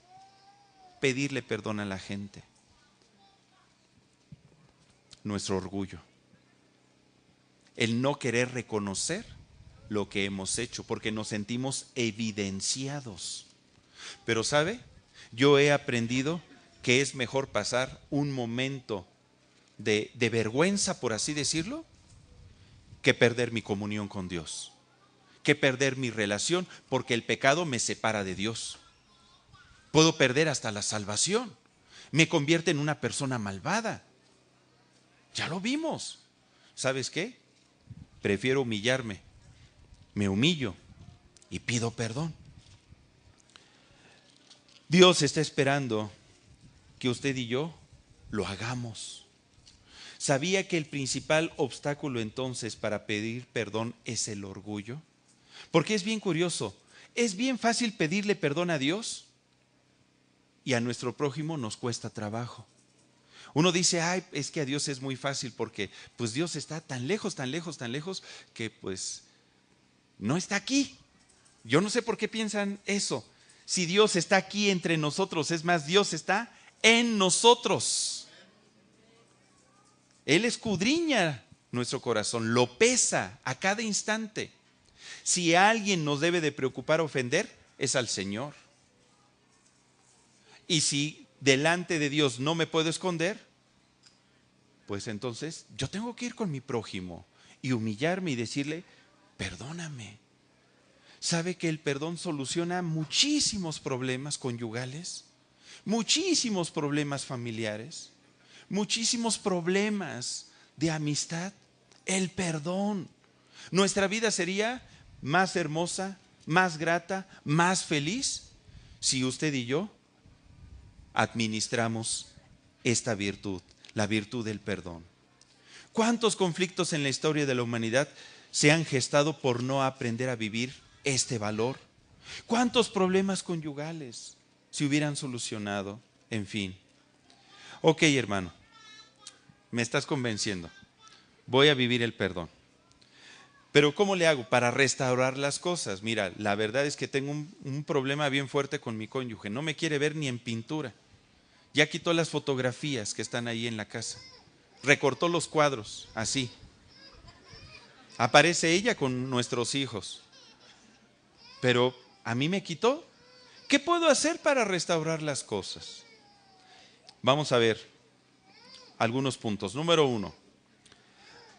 pedirle perdón a la gente. Nuestro orgullo. El no querer reconocer lo que hemos hecho, porque nos sentimos evidenciados. Pero ¿sabe? Yo he aprendido que es mejor pasar un momento de vergüenza, por así decirlo, que perder mi comunión con Dios, que perder mi relación, porque el pecado me separa de Dios. Puedo perder hasta la salvación. Me convierte en una persona malvada. Ya lo vimos. ¿Sabes qué? Prefiero humillarme. Me humillo y pido perdón. Dios está esperando que usted y yo lo hagamos. ¿Sabía que el principal obstáculo entonces para pedir perdón es el orgullo? Porque es bien curioso, es bien fácil pedirle perdón a Dios y a nuestro prójimo nos cuesta trabajo. Uno dice, ay, es que a Dios es muy fácil porque pues Dios está tan lejos, tan lejos, tan lejos que pues no está aquí. Yo no sé por qué piensan eso. Si Dios está aquí entre nosotros, es más, Dios está en nosotros. Él escudriña nuestro corazón, lo pesa a cada instante. Si a alguien nos debe de preocupar ofender, es al Señor. Y si delante de Dios no me puedo esconder, pues entonces yo tengo que ir con mi prójimo y humillarme y decirle, perdóname. ¿Sabe que el perdón soluciona muchísimos problemas conyugales? Muchísimos problemas familiares, muchísimos problemas de amistad. El perdón. Nuestra vida sería más hermosa, más grata, más feliz si usted y yo administramos esta virtud, la virtud del perdón. ¿Cuántos conflictos en la historia de la humanidad se han gestado por no aprender a vivir este valor? ¿Cuántos problemas conyugales se hubieran solucionado? En fin. Ok, hermano, me estás convenciendo. Voy a vivir el perdón. Pero ¿cómo le hago para restaurar las cosas? Mira, la verdad es que tengo un problema bien fuerte con mi cónyuge. No me quiere ver ni en pintura. Ya quitó las fotografías que están ahí en la casa. Recortó los cuadros, así. Aparece ella con nuestros hijos. Pero a mí me quitó. ¿Qué puedo hacer para restaurar las cosas? Vamos a ver algunos puntos. Número 1.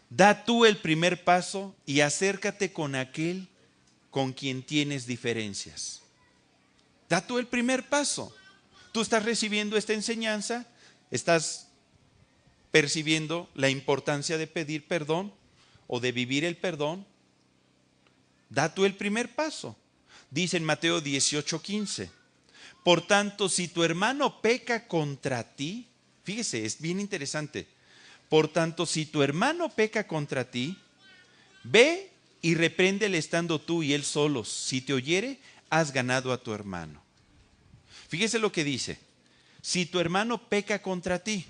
Da tú el primer paso y acércate con aquel con quien tienes diferencias. Da tú el primer paso. Tú estás recibiendo esta enseñanza, estás percibiendo la importancia de pedir perdón o de vivir el perdón, da tú el primer paso. Dice en Mateo 18:15, por tanto, si tu hermano peca contra ti, fíjese, es bien interesante. Por tanto, si tu hermano peca contra ti, ve y repréndele estando tú y él solos. Si te oyere, has ganado a tu hermano. Fíjese lo que dice. Si tu hermano peca contra ti,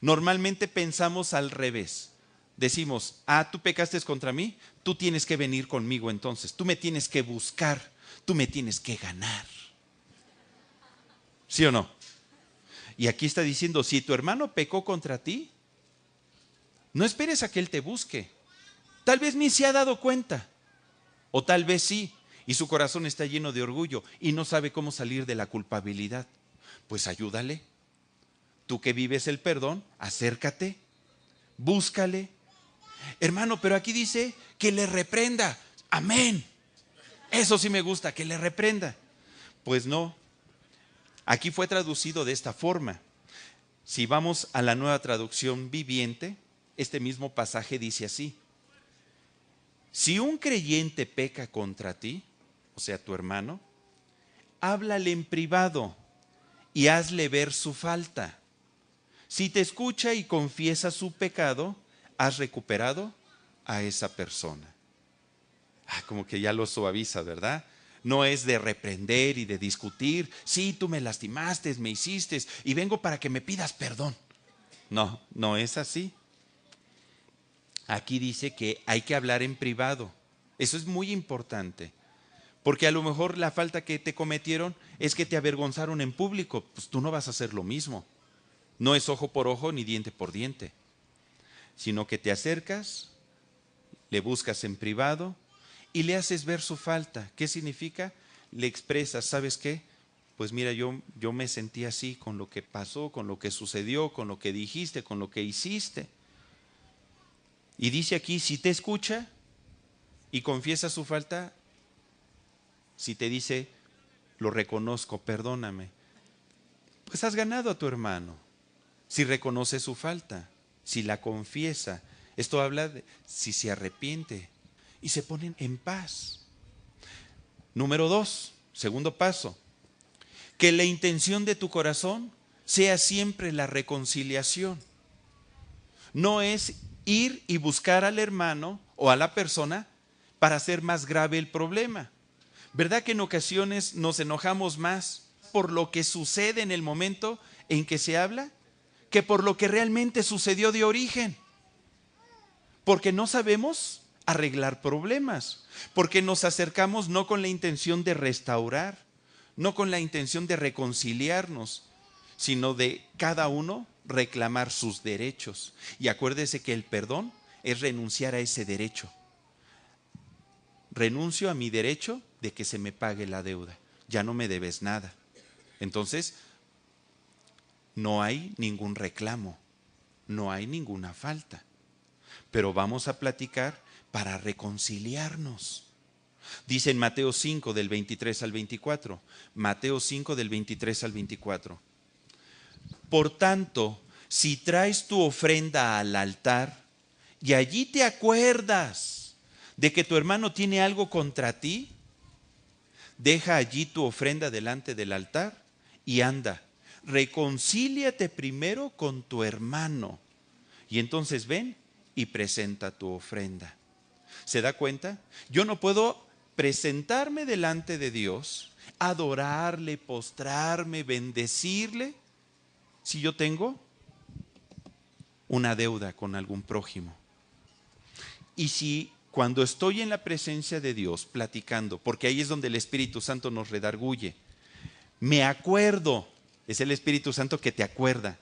normalmente pensamos al revés. Decimos, tú pecaste contra mí, tú tienes que venir conmigo entonces. Tú me tienes que buscar, tú me tienes que ganar. ¿Sí o no? Y aquí está diciendo, si tu hermano pecó contra ti, no esperes a que él te busque. Tal vez ni se ha dado cuenta, o tal vez sí, y su corazón está lleno de orgullo y no sabe cómo salir de la culpabilidad. Pues ayúdale. Tú que vives el perdón, acércate, búscale. Hermano, pero aquí dice que le reprenda. Amén. Eso sí me gusta, que le reprenda. Pues no. Aquí fue traducido de esta forma. Si vamos a la Nueva Traducción Viviente, este mismo pasaje dice así. Si un creyente peca contra ti, o sea, tu hermano, háblale en privado y hazle ver su falta. Si te escucha y confiesa su pecado, has recuperado a esa persona. Como que ya lo suaviza, ¿verdad? No es de reprender y de discutir. Sí, tú me lastimaste, me hiciste y vengo para que me pidas perdón. No, no es así. Aquí dice que hay que hablar en privado. Eso es muy importante. Porque a lo mejor la falta que te cometieron es que te avergonzaron en público. Pues tú no vas a hacer lo mismo. No es ojo por ojo ni diente por diente. Sino que te acercas, le buscas en privado y le haces ver su falta. ¿Qué significa? Le expresas, ¿sabes qué? Pues mira, yo me sentí así con lo que pasó, con lo que sucedió, con lo que dijiste, con lo que hiciste. Y dice aquí, si te escucha y confiesa su falta, si te dice, lo reconozco, perdóname, pues has ganado a tu hermano. Si reconoce su falta, si la confiesa, esto habla de si se arrepiente y se ponen en paz. Número 2, segundo paso, que la intención de tu corazón sea siempre la reconciliación. No es ir y buscar al hermano o a la persona para hacer más grave el problema. ¿Verdad que en ocasiones nos enojamos más por lo que sucede en el momento en que se habla que por lo que realmente sucedió de origen? Porque no sabemos arreglar problemas, porque nos acercamos no con la intención de restaurar, no con la intención de reconciliarnos, sino de cada uno reclamar sus derechos. Y acuérdese que el perdón es renunciar a ese derecho. Renuncio a mi derecho de que se me pague la deuda. Ya no me debes nada. Entonces, no hay ningún reclamo, no hay ninguna falta. Pero vamos a platicar para reconciliarnos. Dice en Mateo 5 del 23 al 24. Mateo 5 del 23 al 24. Por tanto, si traes tu ofrenda al altar y allí te acuerdas de que tu hermano tiene algo contra ti, deja allí tu ofrenda delante del altar y anda, reconcíliate primero con tu hermano y entonces ven y presenta tu ofrenda. ¿Se da cuenta? Yo no puedo presentarme delante de Dios, adorarle, postrarme, bendecirle, si yo tengo una deuda con algún prójimo. Y si cuando estoy en la presencia de Dios platicando, porque ahí es donde el Espíritu Santo nos redarguye, me acuerdo, es el Espíritu Santo que te acuerda,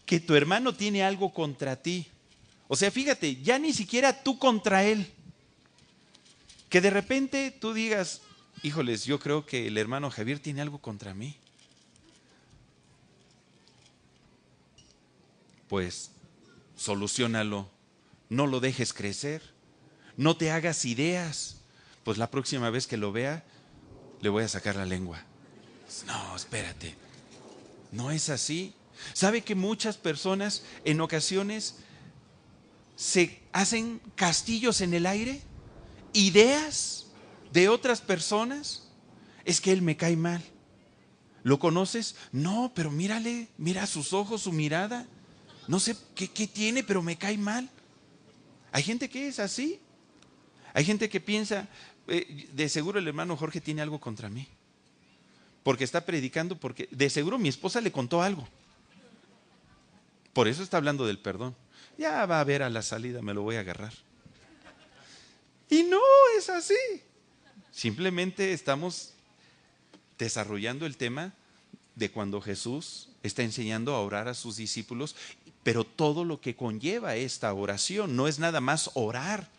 que tu hermano tiene algo contra ti. O sea, fíjate, ya ni siquiera tú contra él. Que de repente tú digas, híjoles, yo creo que el hermano Javier tiene algo contra mí. Pues soluciónalo, no lo dejes crecer, no te hagas ideas. Pues la próxima vez que lo vea, le voy a sacar la lengua. No, espérate, no es así. ¿Sabe que muchas personas en ocasiones se hacen castillos en el aire? Ideas de otras personas. Es que él me cae mal. ¿Lo conoces? No, pero mírale, mira sus ojos, su mirada. No sé qué tiene, pero me cae mal. Hay gente que es así. Hay gente que piensa, de seguro el hermano Jorge tiene algo contra mí. Porque está predicando, porque de seguro mi esposa le contó algo. Por eso está hablando del perdón. Ya va a ver a la salida, me lo voy a agarrar. Y no es así. Simplemente estamos desarrollando el tema de cuando Jesús está enseñando a orar a sus discípulos, pero todo lo que conlleva esta oración no es nada más orar,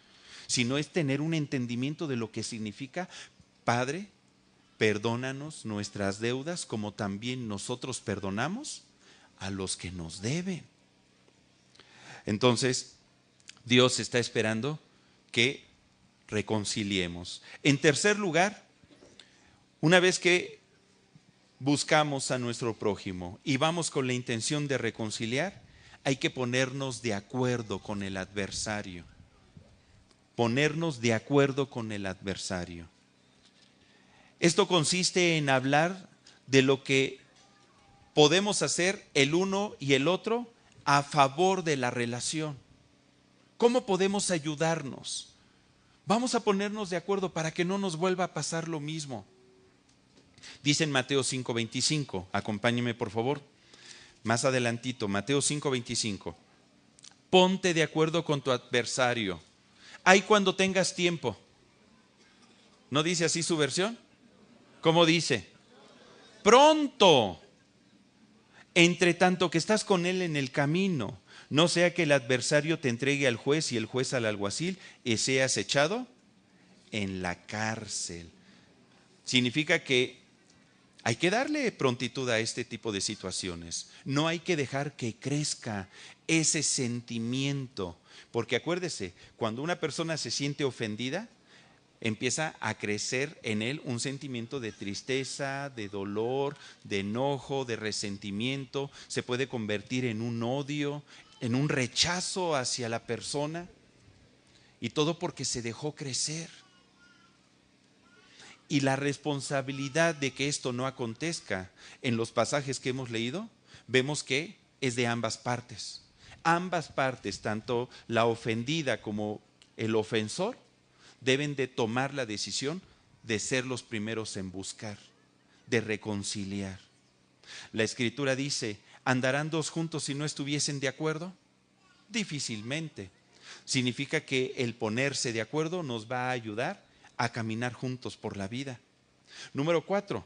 sino es tener un entendimiento de lo que significa: Padre, perdónanos nuestras deudas como también nosotros perdonamos a los que nos deben. Entonces, Dios está esperando que reconciliemos. En tercer lugar, una vez que buscamos a nuestro prójimo y vamos con la intención de reconciliar, hay que ponernos de acuerdo con el adversario. Ponernos de acuerdo con el adversario. Esto consiste en hablar de lo que podemos hacer el uno y el otro a favor de la relación. ¿Cómo podemos ayudarnos? Vamos a ponernos de acuerdo para que no nos vuelva a pasar lo mismo. Dice en Mateo 5:25, acompáñeme por favor, más adelantito, Mateo 5:25. Ponte de acuerdo con tu adversario. Ahí cuando tengas tiempo. ¿No dice así su versión? ¿Cómo dice? Pronto. Entre tanto que estás con él en el camino, no sea que el adversario te entregue al juez y el juez al alguacil y seas echado en la cárcel. Significa que hay que darle prontitud a este tipo de situaciones. No hay que dejar que crezca ese sentimiento. Porque acuérdese, cuando una persona se siente ofendida, empieza a crecer en él un sentimiento de tristeza, de dolor, de enojo, de resentimiento. Se puede convertir en un odio, en un rechazo hacia la persona. Y todo porque se dejó crecer. Y la responsabilidad de que esto no acontezca, en los pasajes que hemos leído, vemos que es de ambas partes. Ambas partes, tanto la ofendida como el ofensor, deben de tomar la decisión de ser los primeros en buscar, de reconciliar. La Escritura dice, ¿andarán dos juntos si no estuviesen de acuerdo? Difícilmente. Significa que el ponerse de acuerdo nos va a ayudar a caminar juntos por la vida. Número 4,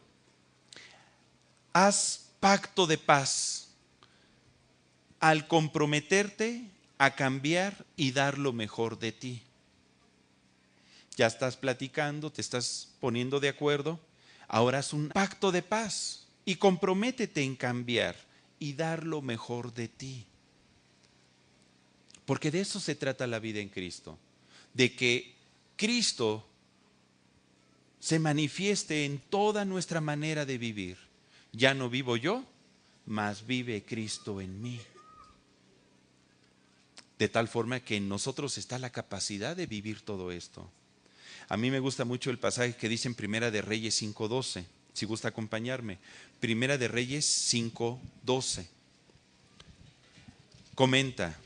haz pacto de paz al comprometerte a cambiar y dar lo mejor de ti. Ya estás platicando, te estás poniendo de acuerdo, ahora haz un pacto de paz y comprométete en cambiar y dar lo mejor de ti. Porque de eso se trata la vida en Cristo, de que Cristo se manifieste en toda nuestra manera de vivir. Ya no vivo yo, mas vive Cristo en mí. De tal forma que en nosotros está la capacidad de vivir todo esto. A mí me gusta mucho el pasaje que dice en Primera de Reyes 5:12. Si gusta acompañarme. Primera de Reyes 5:12. Comenta: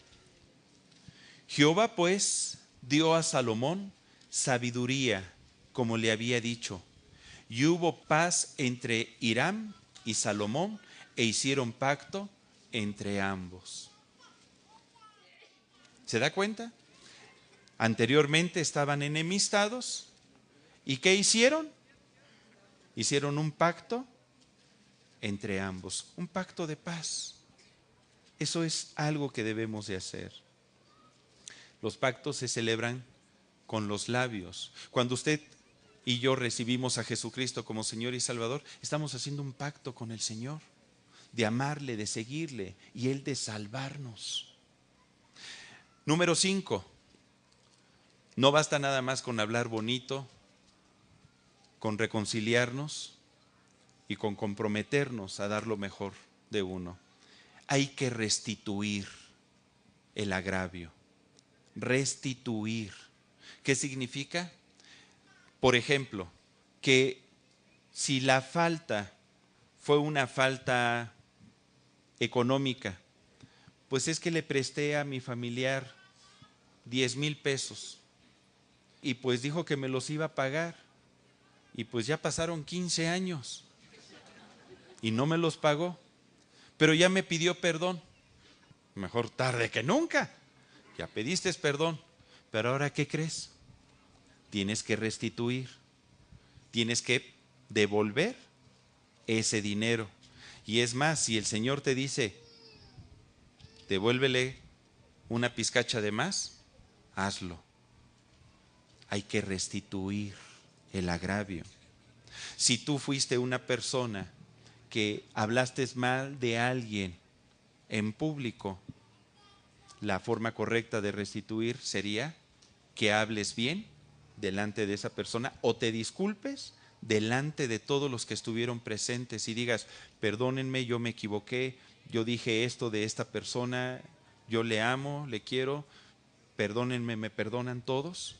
Jehová pues dio a Salomón sabiduría, como le había dicho, y hubo paz entre Hiram y Salomón, e hicieron pacto entre ambos. ¿Se da cuenta? Anteriormente estaban enemistados. ¿Y qué hicieron? Hicieron un pacto entre ambos, un pacto de paz. Eso es algo que debemos de hacer. Los pactos se celebran con los labios. Cuando usted y yo recibimos a Jesucristo como Señor y Salvador, estamos haciendo un pacto con el Señor, de amarle, de seguirle y Él de salvarnos. Número 5, no basta nada más con hablar bonito, con reconciliarnos y con comprometernos a dar lo mejor de uno. hay que restituir el agravio. Restituir. ¿Qué significa? Por ejemplo, que si la falta fue una falta económica, pues es que le presté a mi familiar 10,000 pesos y pues dijo que me los iba a pagar y pues ya pasaron 15 años y no me los pagó, pero ya me pidió perdón. Mejor tarde que nunca. Ya pediste perdón, pero ahora ¿qué crees? Tienes que restituir, tienes que devolver ese dinero. Y es más, si el Señor te dice, devuélvele una pizcacha de más, hazlo. Hay que restituir el agravio. Si tú fuiste una persona que hablaste mal de alguien en público, la forma correcta de restituir sería que hables bien delante de esa persona o te disculpes delante de todos los que estuvieron presentes y digas, perdónenme, yo me equivoqué, yo dije esto de esta persona, yo le amo, le quiero, perdónenme, me perdonan todos,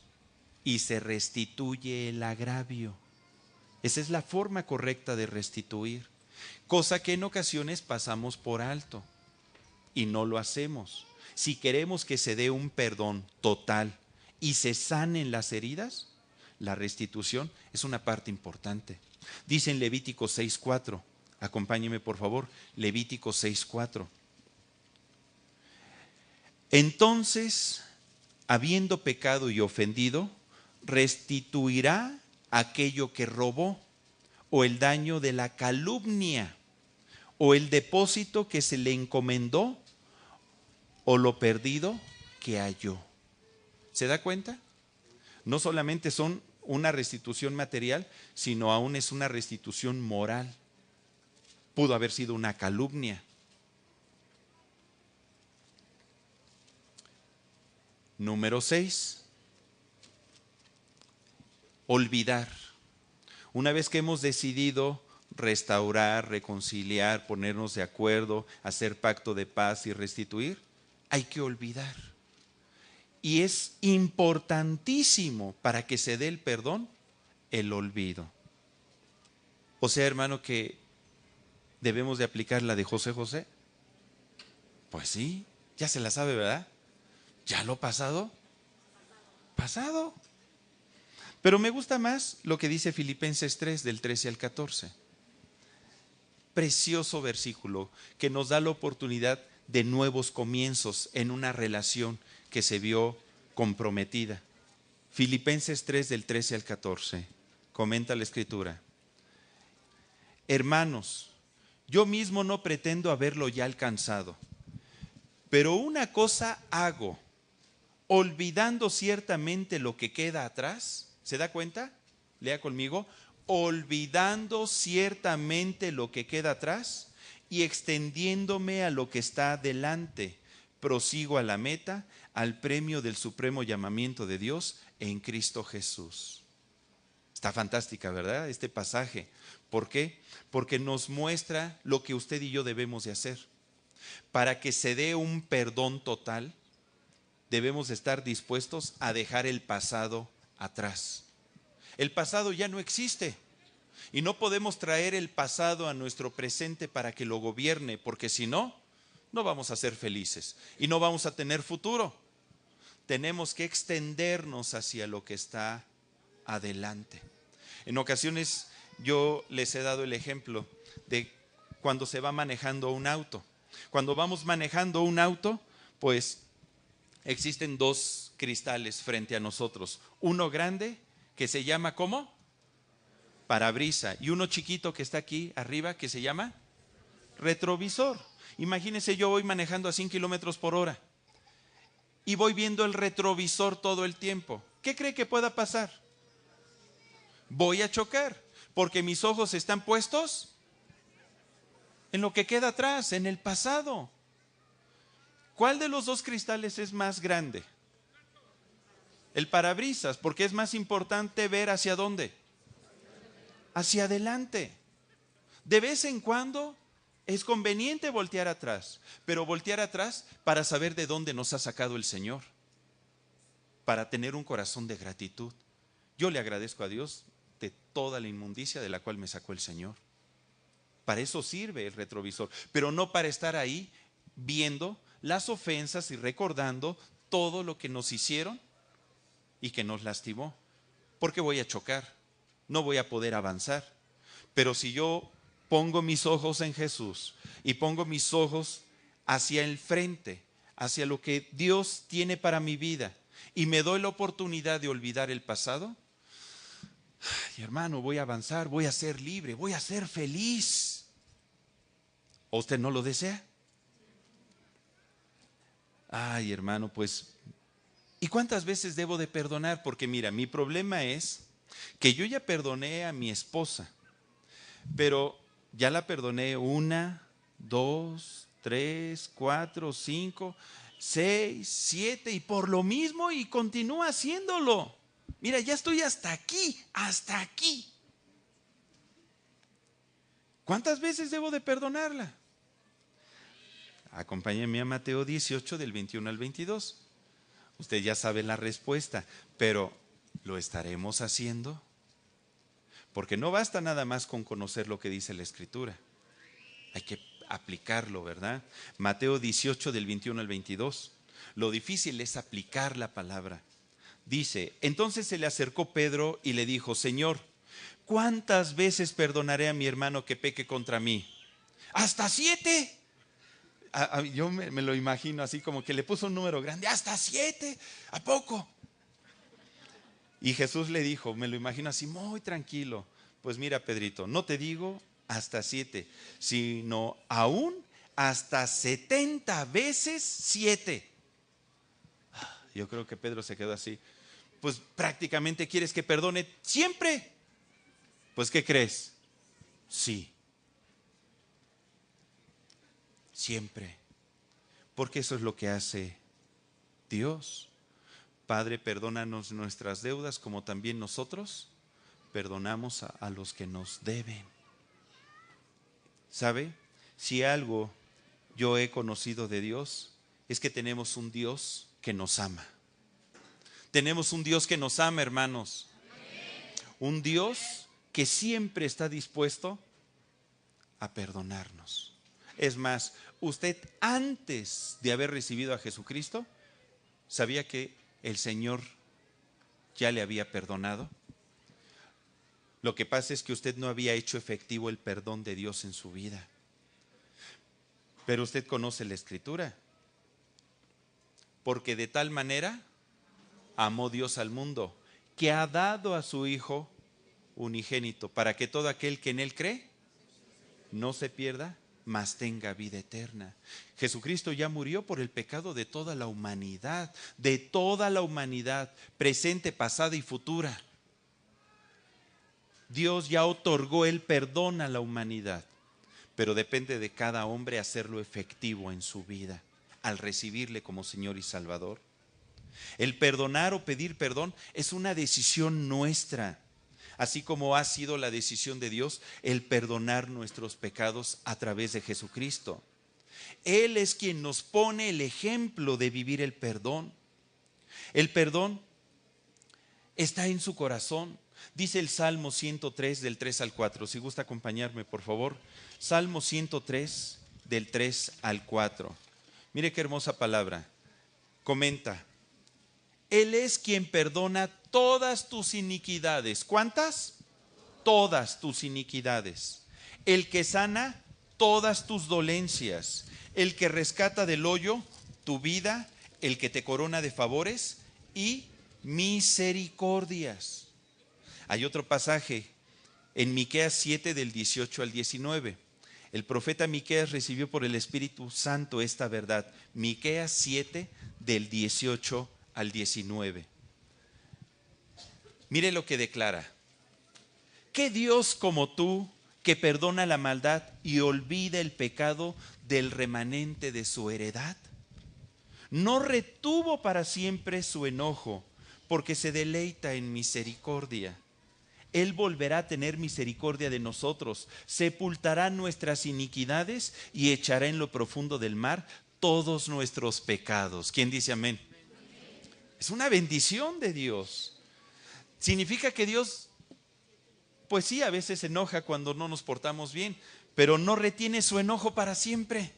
y se restituye el agravio. Esa es la forma correcta de restituir, cosa que en ocasiones pasamos por alto y no lo hacemos. Si queremos que se dé un perdón total y se sanen las heridas, la restitución es una parte importante. Dice en Levítico 6:4, acompáñeme por favor, Levítico 6:4. Entonces, habiendo pecado y ofendido, restituirá aquello que robó, o el daño de la calumnia, o el depósito que se le encomendó, o lo perdido que halló. ¿Se da cuenta? No solamente son una restitución material, sino aún es una restitución moral. Pudo haber sido una calumnia. Número 6. Olvidar. Una vez que hemos decidido restaurar, reconciliar, ponernos de acuerdo, hacer pacto de paz y restituir, hay que olvidar. Y es importantísimo para que se dé el perdón, el olvido. O sea, hermano, que debemos de aplicar la de José José. Pues sí, ya se la sabe, ¿verdad? Ya lo pasado, pasado. Pero me gusta más lo que dice Filipenses 3, del 13 al 14. Precioso versículo que nos da la oportunidad de nuevos comienzos en una relación que se vio comprometida. Filipenses 3, del 13 al 14. Comenta la escritura. Hermanos, yo mismo no pretendo haberlo ya alcanzado, pero una cosa hago, olvidando ciertamente lo que queda atrás. ¿Se da cuenta? Lea conmigo. Olvidando ciertamente lo que queda atrás y extendiéndome a lo que está delante, prosigo a la meta, al premio del supremo llamamiento de Dios en Cristo Jesús. Está fantástica, ¿verdad? Este pasaje. ¿Por qué? Porque nos muestra lo que usted y yo debemos de hacer. Para que se dé un perdón total, debemos estar dispuestos a dejar el pasado atrás. El pasado ya no existe y no podemos traer el pasado a nuestro presente para que lo gobierne, porque si no, no vamos a ser felices y no vamos a tener futuro. Tenemos que extendernos hacia lo que está adelante. En ocasiones yo les he dado el ejemplo de cuando se va manejando un auto. Cuando vamos manejando un auto, pues existen dos cristales frente a nosotros. Uno grande que se llama ¿cómo? Parabrisa. Y uno chiquito que está aquí arriba que se llama retrovisor. Imagínense, yo voy manejando a 100 kilómetros por hora y voy viendo el retrovisor todo el tiempo. ¿Qué cree que pueda pasar? Voy a chocar porque mis ojos están puestos en lo que queda atrás, en el pasado. ¿Cuál de los dos cristales es más grande? El parabrisas, porque es más importante ver hacia dónde. Hacia adelante. De vez en cuando Es conveniente voltear atrás, pero voltear atrás para saber de dónde nos ha sacado el Señor, para tener un corazón de gratitud. Yo le agradezco a Dios de toda la inmundicia de la cual me sacó el Señor. Para eso sirve el retrovisor, pero no para estar ahí viendo las ofensas y recordando todo lo que nos hicieron y que nos lastimó. Porque voy a chocar, no voy a poder avanzar. Pero si yo pongo mis ojos en Jesús y pongo mis ojos hacia el frente, hacia lo que Dios tiene para mi vida, y me doy la oportunidad de olvidar el pasado, ay, hermano, voy a avanzar, voy a ser libre, voy a ser feliz. ¿O usted no lo desea? Ay, hermano, pues, ¿y cuántas veces debo de perdonar? Porque mira, mi problema es que yo ya perdoné a mi esposa, pero ya la perdoné 1, 2, 3, 4, 5, 6, 7 y por lo mismo y continúa haciéndolo. Mira, ya estoy hasta aquí, hasta aquí. ¿Cuántas veces debo de perdonarla? Acompáñenme a Mateo 18 del 21 al 22. Usted ya sabe la respuesta, pero ¿lo estaremos haciendo? Porque no basta nada más con conocer lo que dice la Escritura. Hay que aplicarlo, ¿verdad? Mateo 18 del 21 al 22. Lo difícil es aplicar la palabra. Dice, entonces se le acercó Pedro y le dijo, Señor, ¿cuántas veces perdonaré a mi hermano que peque contra mí? ¿Hasta 7? Yo me lo imagino así como que le puso un número grande. ¿Hasta 7? ¿A poco? Y Jesús le dijo, me lo imagino así muy tranquilo, pues mira, Pedrito, no te digo hasta 7, sino aún hasta 70 veces 7. Yo creo que Pedro se quedó así. Pues prácticamente quieres que perdone siempre. Pues ¿qué crees? Sí. Siempre. Porque eso es lo que hace Dios. Padre, perdónanos nuestras deudas como también nosotros perdonamos a los que nos deben. ¿Sabe? Si algo yo he conocido de Dios, es que tenemos un Dios que nos ama. Tenemos un Dios que nos ama, hermanos. Un Dios que siempre está dispuesto a perdonarnos. Es más, usted antes de haber recibido a Jesucristo, ¿sabía que el Señor ya le había perdonado? Lo que pasa es que usted no había hecho efectivo el perdón de Dios en su vida. Pero usted conoce la Escritura. Porque de tal manera amó Dios al mundo, que ha dado a su Hijo unigénito, para que todo aquel que en Él cree no se pierda, mas tenga vida eterna. Jesucristo ya murió por el pecado de toda la humanidad, presente, pasada y futura. Dios ya otorgó el perdón a la humanidad, pero depende de cada hombre hacerlo efectivo en su vida, al recibirle como Señor y Salvador. El perdonar o pedir perdón es una decisión nuestra, así como ha sido la decisión de Dios el perdonar nuestros pecados a través de Jesucristo. Él es quien nos pone el ejemplo de vivir el perdón. El perdón está en su corazón. Dice el Salmo 103 del 3 al 4. Si gusta acompañarme, por favor. Salmo 103 del 3 al 4. Mire qué hermosa palabra. Comenta. Él es quien perdona todas tus iniquidades. ¿Cuántas? Todas tus iniquidades. El que sana todas tus dolencias. El que rescata del hoyo tu vida. El que te corona de favores y misericordias. Hay otro pasaje en Miqueas 7 del 18 al 19. El profeta Miqueas recibió por el Espíritu Santo esta verdad. Miqueas 7 del 18 al 19. Mire lo que declara. ¿Qué Dios como tú, que perdona la maldad y olvida el pecado del remanente de su heredad? No retuvo para siempre su enojo, porque se deleita en misericordia. Él volverá a tener misericordia de nosotros, sepultará nuestras iniquidades y echará en lo profundo del mar todos nuestros pecados. ¿Quién dice amén? Es una bendición de Dios. Significa que Dios, pues sí, a veces se enoja cuando no nos portamos bien, pero no retiene su enojo para siempre.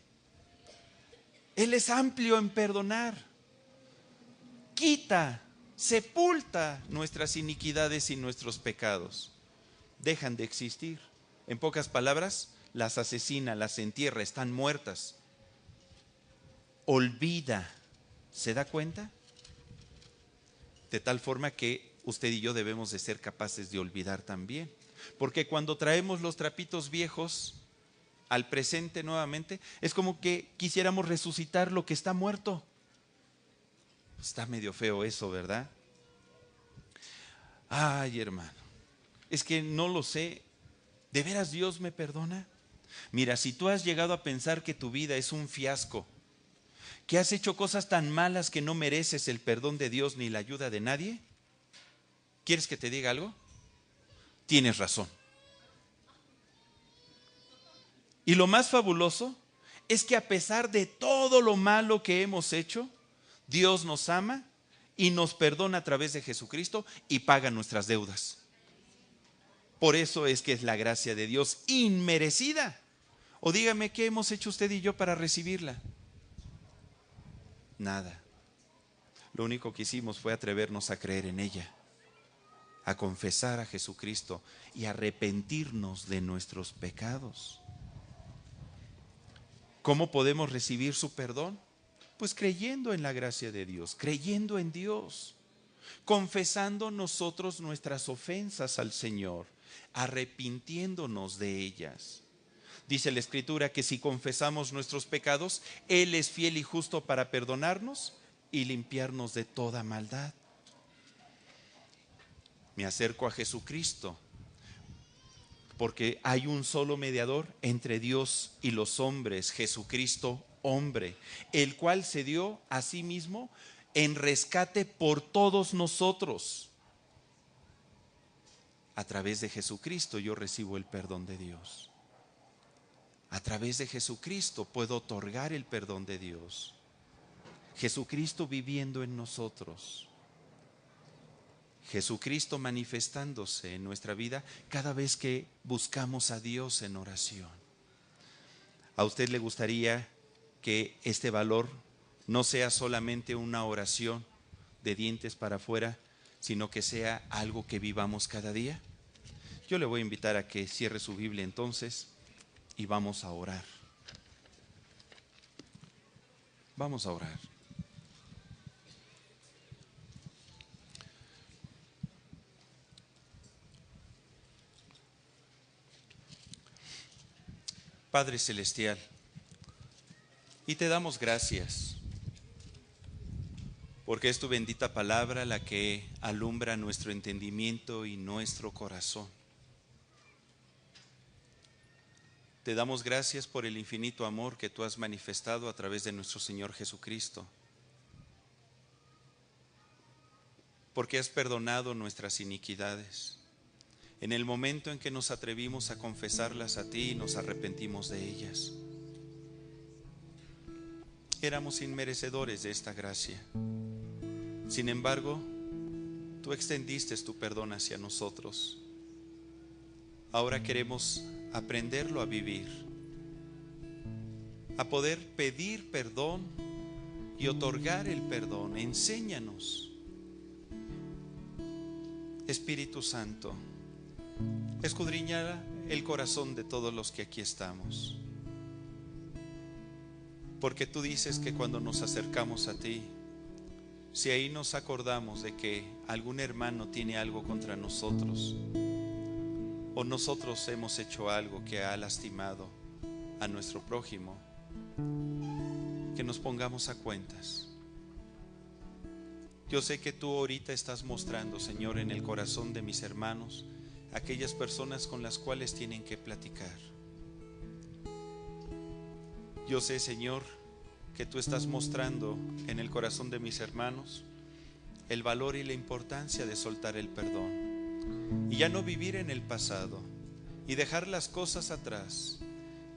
Él es amplio en perdonar. Quita, sepulta nuestras iniquidades y nuestros pecados. Dejan de existir. En pocas palabras, las asesina, las entierra, están muertas. Olvida. ¿Se da cuenta? De tal forma que usted y yo debemos de ser capaces de olvidar también. Porque cuando traemos los trapitos viejos al presente nuevamente, es como que quisiéramos resucitar lo que está muerto. Está medio feo eso, ¿verdad? Ay, hermano, es que no lo sé. ¿De veras Dios me perdona? Mira, si tú has llegado a pensar que tu vida es un fiasco, que has hecho cosas tan malas que no mereces el perdón de Dios ni la ayuda de nadie, ¿quieres que te diga algo? Tienes razón. Y lo más fabuloso es que a pesar de todo lo malo que hemos hecho, Dios nos ama y nos perdona a través de Jesucristo y paga nuestras deudas. Por eso es que es la gracia de Dios inmerecida. O dígame, ¿qué hemos hecho usted y yo para recibirla? Nada. Lo único que hicimos fue atrevernos a creer en ella, a confesar a Jesucristo y arrepentirnos de nuestros pecados. ¿Cómo podemos recibir su perdón? Pues creyendo en la gracia de Dios, creyendo en Dios, confesando nosotros nuestras ofensas al Señor, arrepintiéndonos de ellas. Dice la Escritura que si confesamos nuestros pecados, Él es fiel y justo para perdonarnos y limpiarnos de toda maldad. Me acerco a Jesucristo porque hay un solo mediador entre Dios y los hombres, Jesucristo hombre, el cual se dio a sí mismo en rescate por todos nosotros. A través de Jesucristo yo recibo el perdón de Dios. A través de Jesucristo puedo otorgar el perdón de Dios. Jesucristo viviendo en nosotros. Jesucristo manifestándose en nuestra vida cada vez que buscamos a Dios en oración. ¿A usted le gustaría que este valor no sea solamente una oración de dientes para afuera, sino que sea algo que vivamos cada día? Yo le voy a invitar a que cierre su Biblia entonces y vamos a orar. Vamos a orar. Padre Celestial, y te damos gracias, porque es tu bendita palabra la que alumbra nuestro entendimiento y nuestro corazón. Te damos gracias por el infinito amor que tú has manifestado a través de nuestro Señor Jesucristo, porque has perdonado nuestras iniquidades. En el momento en que nos atrevimos a confesarlas a ti, nos arrepentimos de ellas. Éramos inmerecedores de esta gracia. Sin embargo, tú extendiste tu perdón hacia nosotros. Ahora queremos aprenderlo a vivir, a poder pedir perdón y otorgar el perdón. Enséñanos. Espíritu Santo, escudriña el corazón de todos los que aquí estamos, porque tú dices que cuando nos acercamos a ti, si ahí nos acordamos de que algún hermano tiene algo contra nosotros, o nosotros hemos hecho algo que ha lastimado a nuestro prójimo, que nos pongamos a cuentas. Yo sé que tú ahorita estás mostrando, Señor, en el corazón de mis hermanos aquellas personas con las cuales tienen que platicar. Yo sé, Señor, que tú estás mostrando en el corazón de mis hermanos el valor y la importancia de soltar el perdón. y ya no vivir en el pasado y dejar las cosas atrás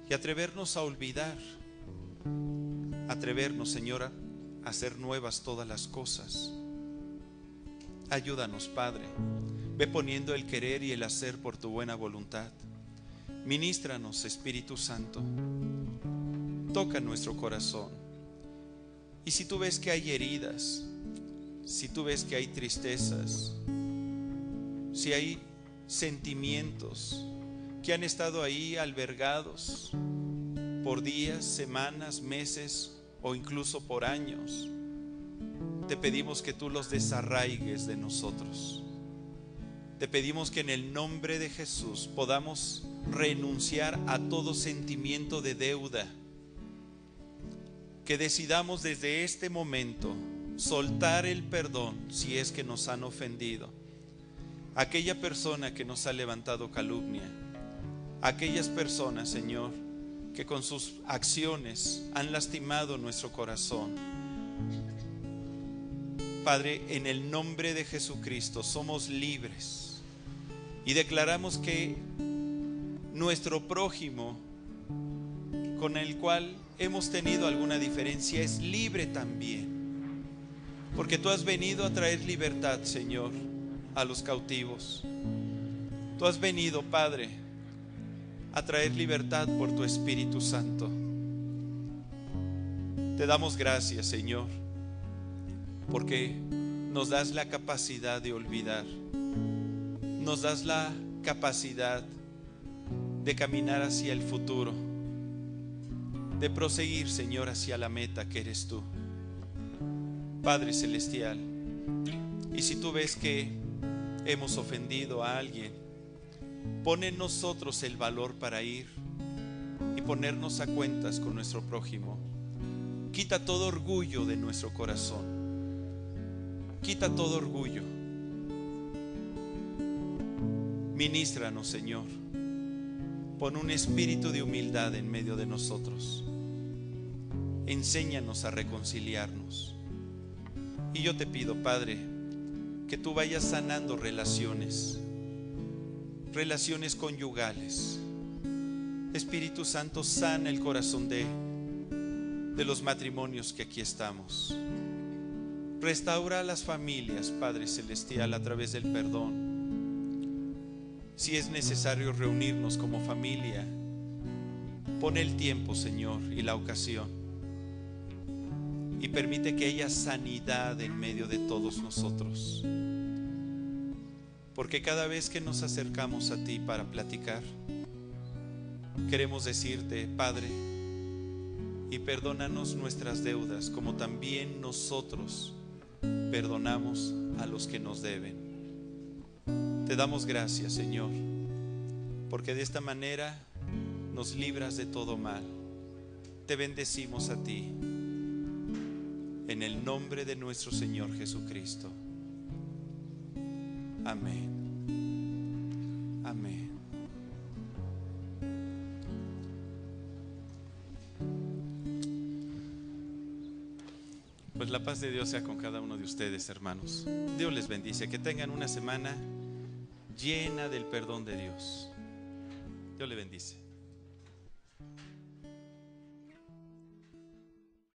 y atrevernos a olvidar, atrevernos, Señora, a hacer nuevas todas las cosas. Ayúdanos, Padre. Ve poniendo el querer y el hacer por tu buena voluntad. Ministranos, Espíritu Santo. Toca nuestro corazón. Y si tú ves que hay heridas, si tú ves que hay tristezas, si hay sentimientos que han estado ahí albergados por días, semanas, meses o incluso por años, te pedimos que tú los desarraigues de nosotros. Te pedimos que en el nombre de Jesús podamos renunciar a todo sentimiento de deuda, que decidamos desde este momento soltar el perdón si es que nos han ofendido. Aquella persona que nos ha levantado calumnia, aquellas personas, Señor, que con sus acciones han lastimado nuestro corazón. Padre, en el nombre de Jesucristo somos libres y declaramos que nuestro prójimo con el cual hemos tenido alguna diferencia es libre también, porque tú has venido a traer libertad, Señor, a los cautivos. Tú has venido, Padre, a traer libertad por tu Espíritu Santo. Te damos gracias, Señor, porque nos das la capacidad de olvidar, nos das la capacidad de caminar hacia el futuro, de proseguir, Señor, hacia la meta que eres tú, Padre Celestial. Y si tú ves que hemos ofendido a alguien, pon en nosotros el valor para ir y ponernos a cuentas con nuestro prójimo. Quita todo orgullo de nuestro corazón. Quita todo orgullo. Ministranos, Señor. Pon un espíritu de humildad en medio de nosotros. Enséñanos a reconciliarnos. Y yo te pido, Padre, que tú vayas sanando relaciones conyugales. Espíritu Santo, sana el corazón de los matrimonios que aquí estamos. Restaura a las familias, Padre Celestial, a través del perdón. Si es necesario reunirnos como familia, pon el tiempo, Señor, y la ocasión, y permite que haya sanidad en medio de todos nosotros, porque cada vez que nos acercamos a ti para platicar, queremos decirte, Padre, y perdónanos nuestras deudas, como también nosotros perdonamos a los que nos deben. Te damos gracias, Señor, porque de esta manera nos libras de todo mal. Te bendecimos a ti, en el nombre de nuestro Señor Jesucristo. Amén. Amén. Pues la paz de Dios sea con cada uno de ustedes, hermanos. Dios les bendice. Que tengan una semana llena del perdón de Dios. Dios les bendice.